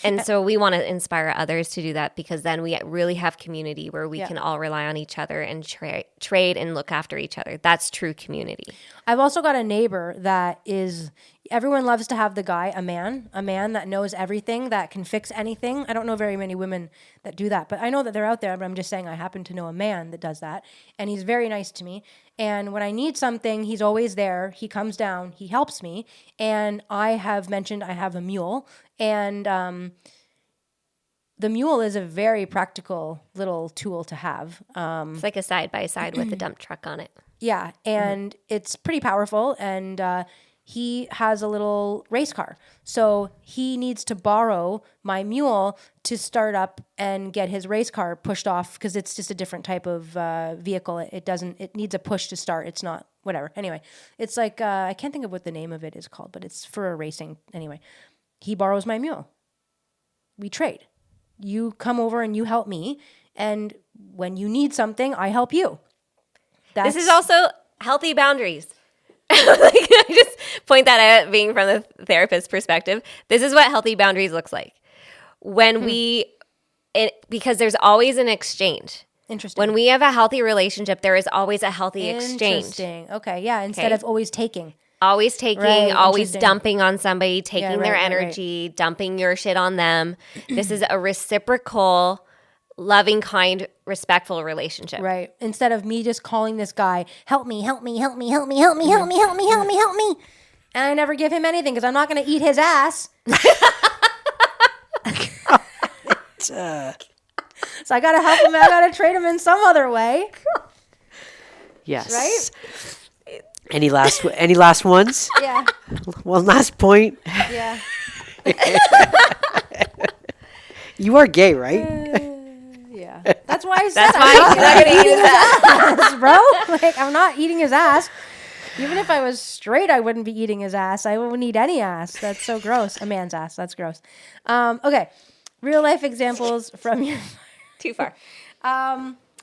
And so we want to inspire others to do that because then we really have community where we can all rely on each other and trade and look after each other. That's true community. I've also got a neighbor that is, everyone loves to have the guy, a man that knows everything, that can fix anything. I don't know very many women that do that, but I know that they're out there, but I'm just saying I happen to know a man that does that. And he's very nice to me. And when I need something, he's always there. He comes down, he helps me. And I have mentioned I have a mule. And the mule is a very practical little tool to have. It's like a side-by-side with a dump truck on it. Yeah, and it's pretty powerful, and he has a little race car. So he needs to borrow my mule to start up and get his race car pushed off because it's just a different type of vehicle. It needs a push to start. It's not, whatever. Anyway, it's like, I can't think of what the name of it is called, but it's for a racing. Anyway, he borrows my mule. We trade. You come over and you help me, and when you need something, I help you. This is also healthy boundaries. I just point that out being from the therapist perspective. This is what healthy boundaries looks like. When because there's always an exchange. Interesting. When we have a healthy relationship, there is always a healthy exchange. Interesting. Okay, yeah, instead of always taking. Always taking, Right, always interesting. dumping on somebody, taking their right. energy, dumping your shit on them. This is a reciprocal, loving, kind, respectful relationship. Right. Instead of me just calling this guy, help me, help me, help me, help me, help me, help me, help me, help me, help me. And I never give him anything because I'm not going to eat his ass. So I got to help him. I got to trade him in some other way. Yes. Right? Any last ones? Yeah. One last point. Yeah. You are gay, right? Yeah. That's why I said That's why I'm he's not going to eat his ass. ass, bro. Like, I'm not eating his ass. Even if I was straight, I wouldn't be eating his ass. I wouldn't eat any ass. That's so gross. A man's ass. That's gross. Okay. Real life examples from your... Too far.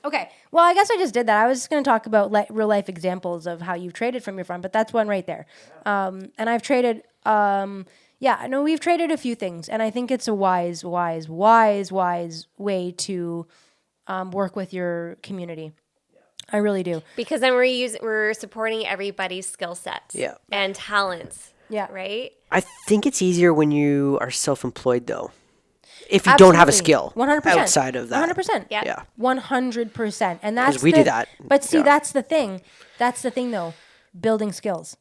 Okay. Well, I guess I just did that. I was just going to talk about real life examples of how you've traded from your farm, but that's one right there. And I've traded, we've traded a few things, and I think it's a wise way to work with your community. I really do. Because then we're supporting everybody's skill sets and talents. Yeah. Right? I think it's easier when you are self-employed, though. If you don't have a skill 100%. outside of that. 100%. Yeah. 100%. And that's we do that. But see, Yeah. that's the thing. That's the thing, though. Building skills.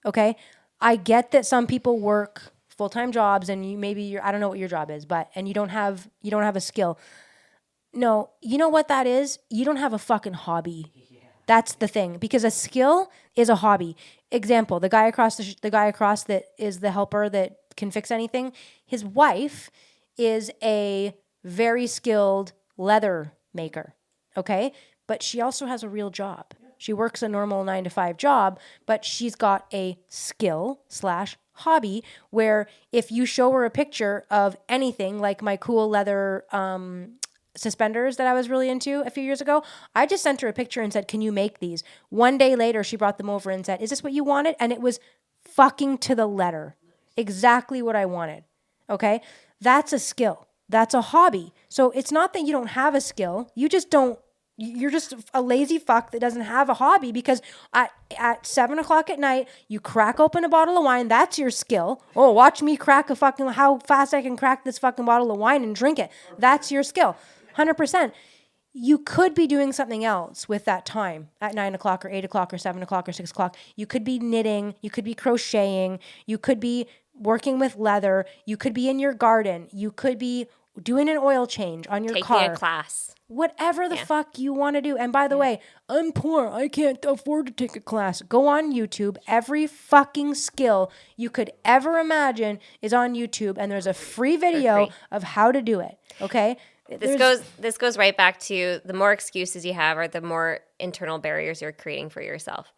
Okay? I get that some people work full-time jobs and I don't know what your job is, and you don't have a skill. No, you know what that is? You don't have a fucking hobby. That's the thing, because a skill is a hobby. Example: the guy across that is the helper that can fix anything. His wife is a very skilled leather maker. Okay, but she also has a real job. She works a normal 9-to-5 job, but she's got a skill/hobby where if you show her a picture of anything, like my cool leather suspenders that I was really into a few years ago, I just sent her a picture and said, can you make these? One day later, she brought them over and said, is this what you wanted? And it was fucking to the letter. Exactly what I wanted. Okay? That's a skill. That's a hobby. So it's not that you don't have a skill. You're just a lazy fuck that doesn't have a hobby because at 7:00 at night, you crack open a bottle of wine. That's your skill. Oh, watch me crack how fast I can crack this fucking bottle of wine and drink it. That's your skill. 100%. You could be doing something else with that time at 9:00 or 8:00 or 7:00 or 6:00. You could be knitting. You could be crocheting. You could be working with leather. You could be in your garden. You could be doing an oil change on your Taking car, a class. whatever the fuck you want to do. And by the way, I'm poor. I can't afford to take a class. Go on YouTube. Every fucking skill you could ever imagine is on YouTube, and there's a free video of how to do it. Okay? This goes right back to the more excuses you have or the more internal barriers you're creating for yourself.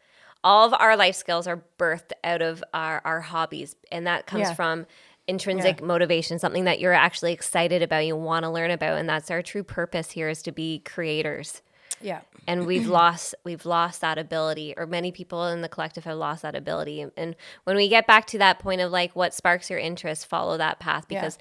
All of our life skills are birthed out of our hobbies, and that comes from intrinsic motivation, something that you're actually excited about, you want to learn about, and that's our true purpose here, is to be creators. Yeah. And we've lost that ability, or many people in the collective have lost that ability. And when we get back to that point of like what sparks your interest, follow that path, because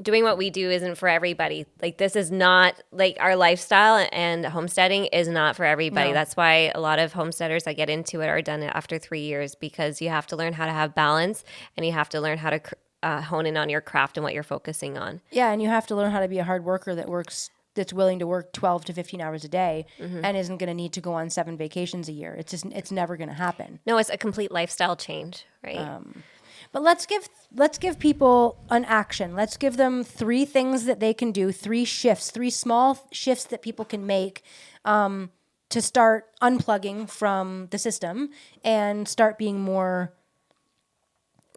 doing what we do isn't for everybody. Like, this is not like our lifestyle, and homesteading is not for everybody. No. That's why a lot of homesteaders that get into it are done after 3 years, because you have to learn how to have balance, and you have to learn how to hone in on your craft and what you're focusing on. Yeah, and you have to learn how to be a hard worker that's willing to work 12 to 15 hours a day and isn't going to need to go on 7 vacations a year. It's never going to happen. No, it's a complete lifestyle change, right? But let's give people an action. Let's give them 3 things that they can do, 3 shifts, 3 small shifts that people can make to start unplugging from the system and start being more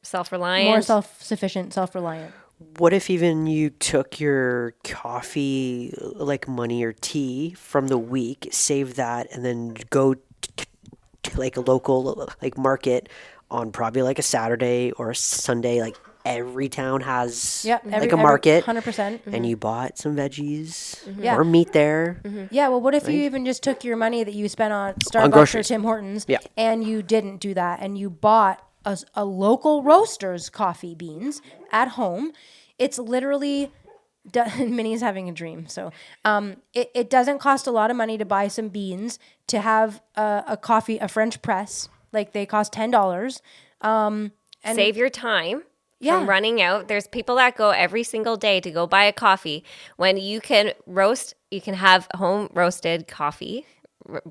Self-reliant. more self-sufficient, self-reliant. What if even you took your coffee, like money or tea from the week, save that, and then go to like a local like market on probably like a Saturday or a Sunday? Like every town has like a market, 100%. and you bought some veggies Yeah. or meat there. Yeah, well, what if you even just took your money that you spent on Starbucks or groceries. Tim Hortons Yeah. and you didn't do that and you bought a local roaster's coffee beans at home? It's literally, Minnie's having a dream. So it doesn't cost a lot of money to buy some beans, to have a coffee, a French press. Like, they cost $10. Save your time Yeah. from running out. There's people that go every single day to go buy a coffee when you can roast, you can have home roasted coffee,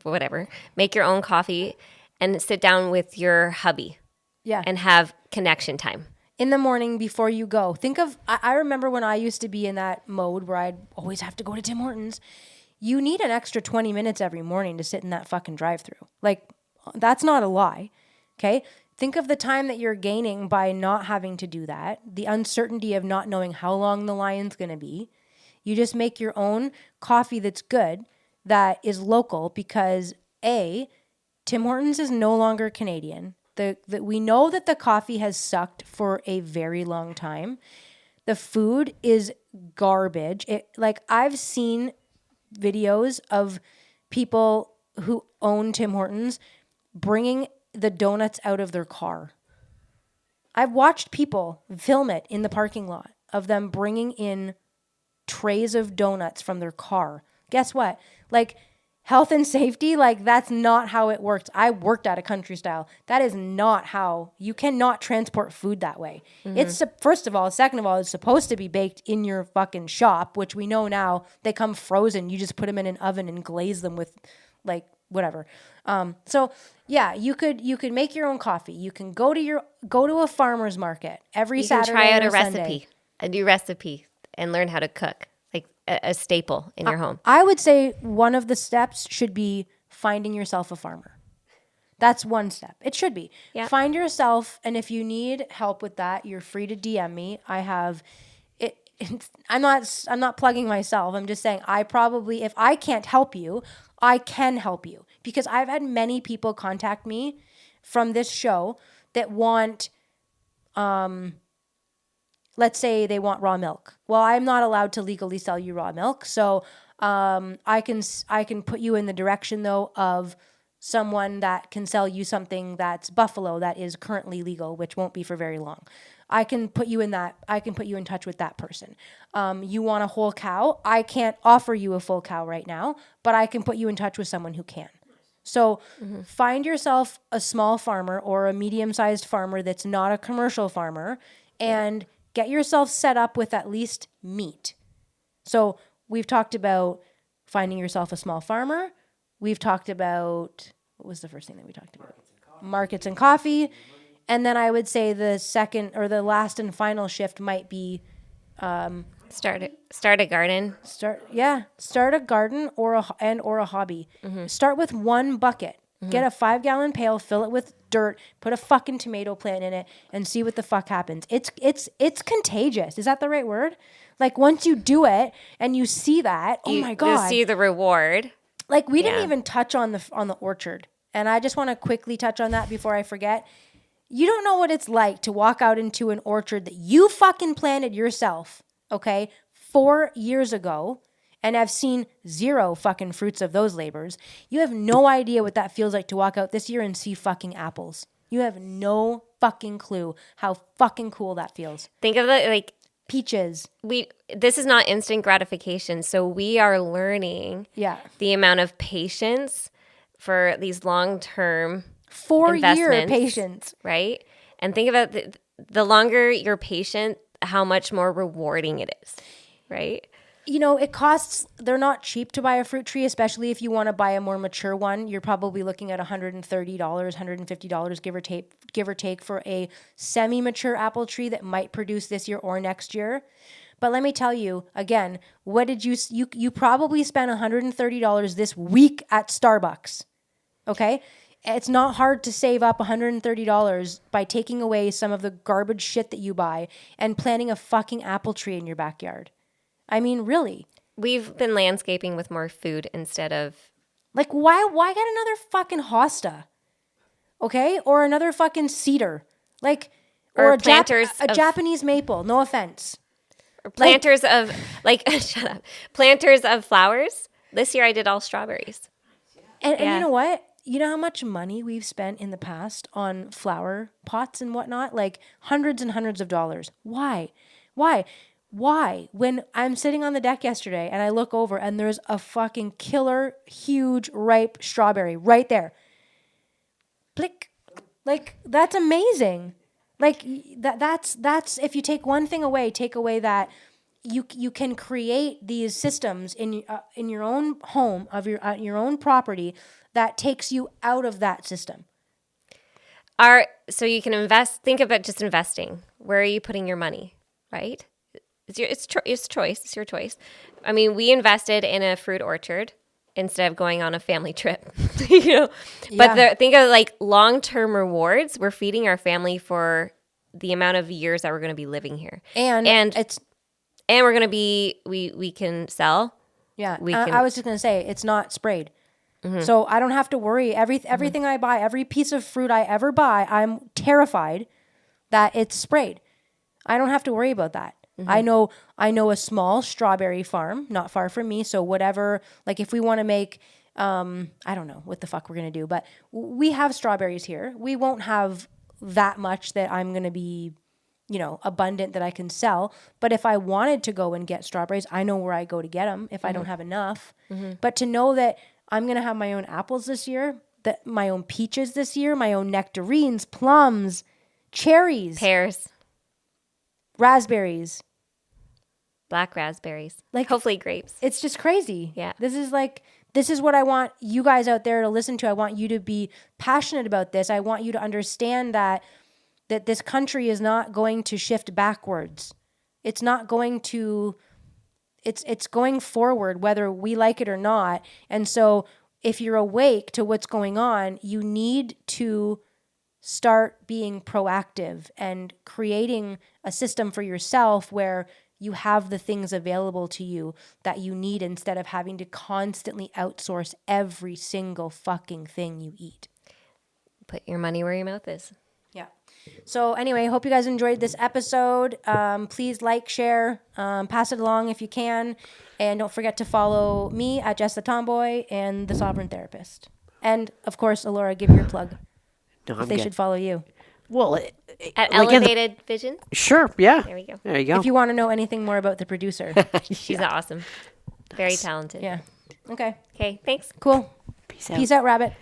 whatever, make your own coffee and sit down with your hubby and have connection time. In the morning before you go. Think of, I remember when I used to be in that mode where I'd always have to go to Tim Hortons. You need an extra 20 minutes every morning to sit in that fucking drive-thru. Like, that's not a lie. Okay? Think of the time that you're gaining by not having to do that, the uncertainty of not knowing how long the line's going to be. You just make your own coffee that's good, that is local, because Tim Hortons is no longer Canadian. We know that the coffee has sucked for a very long time. The food is garbage. I've seen videos of people who own Tim Hortons bringing the donuts out of their car. I've watched people film it in the parking lot of them bringing in trays of donuts from their car. Guess what? Like, health and safety, like, that's not how it works. I worked at a country style. That is not how, you cannot transport food that way. It's, first of all, second of all, it's supposed to be baked in your fucking shop, which we know now they come frozen. You just put them in an oven and glaze them with, like, whatever. So yeah, you could make your own coffee. You can go to a farmer's market every Saturday. You can try out or a Sunday. recipe, a new recipe, and learn how to cook, like a staple in your home. I would say one of the steps should be finding yourself a farmer. That's one step. It should be. Yeah. Find yourself, and if you need help with that, you're free to DM me. I have it. I'm not plugging myself. I'm just saying if I can't help you, I can help you, because I've had many people contact me from this show that want, let's say they want raw milk. Well, I'm not allowed to legally sell you raw milk. So I can put you in the direction, though, of someone that can sell you something that's buffalo that is currently legal, which won't be for very long. I can put you in touch with that person. You want a whole cow? I can't offer you a full cow right now, but I can put you in touch with someone who can. So find yourself a small farmer or a medium-sized farmer that's not a commercial farmer, and get yourself set up with at least meat. So we've talked about finding yourself a small farmer. We've talked about, what was the first thing that we talked about? Markets and coffee. And then I would say the second or the last and final shift might be Start a garden. Start a garden or a hobby. Start with one bucket. Get a 5-gallon pail, fill it with dirt, put a fucking tomato plant in it, and see what the fuck happens. It's contagious. Is that the right word? Like once you do it and you see that, oh my God. You see the reward. Like we didn't even touch on the orchard. And I just want to quickly touch on that before I forget. You don't know what it's like to walk out into an orchard that you fucking planted yourself, okay, 4 years ago, and have seen zero fucking fruits of those labors. You have no idea what that feels like to walk out this year and see fucking apples. You have no fucking clue how fucking cool that feels. Think of it like peaches. This is not instant gratification, so we are learning the amount of patience for these long-term 4-year patience, right? And think about the longer you're patient, how much more rewarding it is, right? You know, it costs, they're not cheap to buy a fruit tree, especially if you want to buy a more mature one. You're probably looking at $130, $150, give or take for a semi-mature apple tree that might produce this year or next year. But let me tell you, again, what did you probably spent $130 this week at Starbucks, okay? It's not hard to save up $130 by taking away some of the garbage shit that you buy and planting a fucking apple tree in your backyard. I mean, really. We've been landscaping with more food instead of... Like, why get another fucking hosta? Okay? Or another fucking cedar. Like, or a Japanese maple. No offense. Or planters of, like, shut up. Planters of flowers. This year I did all strawberries. And you know what? You know how much money we've spent in the past on flower pots and whatnot? Like, hundreds and hundreds of dollars. Why? When I'm sitting on the deck yesterday and I look over and there's a fucking killer, huge, ripe strawberry right there. Blick. Like, that's amazing. Like, that's if you take one thing away, take away that you can create these systems in your own home, of your own property that takes you out of that system. So you can invest, think about just investing. Where are you putting your money, right? It's choice. It's your choice. I mean, we invested in a fruit orchard instead of going on a family trip, you know. But think of like long-term rewards. We're feeding our family for the amount of years that we're going to be living here, and we're going to be we can sell. Yeah, I was just going to say it's not sprayed, so I don't have to worry. Everything I buy, every piece of fruit I ever buy, I'm terrified that it's sprayed. I don't have to worry about that. I know a small strawberry farm not far from me. So whatever, like if we want to make, I don't know what the fuck we're going to do, but we have strawberries here. We won't have that much that I'm going to be, you know, abundant that I can sell. But if I wanted to go and get strawberries, I know where I go to get them if I don't have enough. But to know that I'm going to have my own apples this year, that my own peaches this year, my own nectarines, plums, cherries, pears, raspberries, black raspberries, like hopefully grapes. It's just crazy. Yeah. This is what I want you guys out there to listen to. I want you to be passionate about this. I want you to understand that this country is not going to shift backwards. It's not going to, it's going forward whether we like it or not. And so if you're awake to what's going on, you need to start being proactive and creating a system for yourself where you have the things available to you that you need instead of having to constantly outsource every single fucking thing you eat. Put your money where your mouth is. Yeah. So anyway, hope you guys enjoyed this episode. Please like, share, pass it along if you can. And don't forget to follow me at Jess the Tomboy and The Sovereign Therapist. And of course, Alora, give your plug. No, if they should follow you. Well, at Elevated Vision? Sure, yeah. There we go. There you go. If you want to know anything more about the producer. She's awesome. Very talented. Yeah. Okay. Okay, thanks. Cool. Peace out. Peace out, rabbit.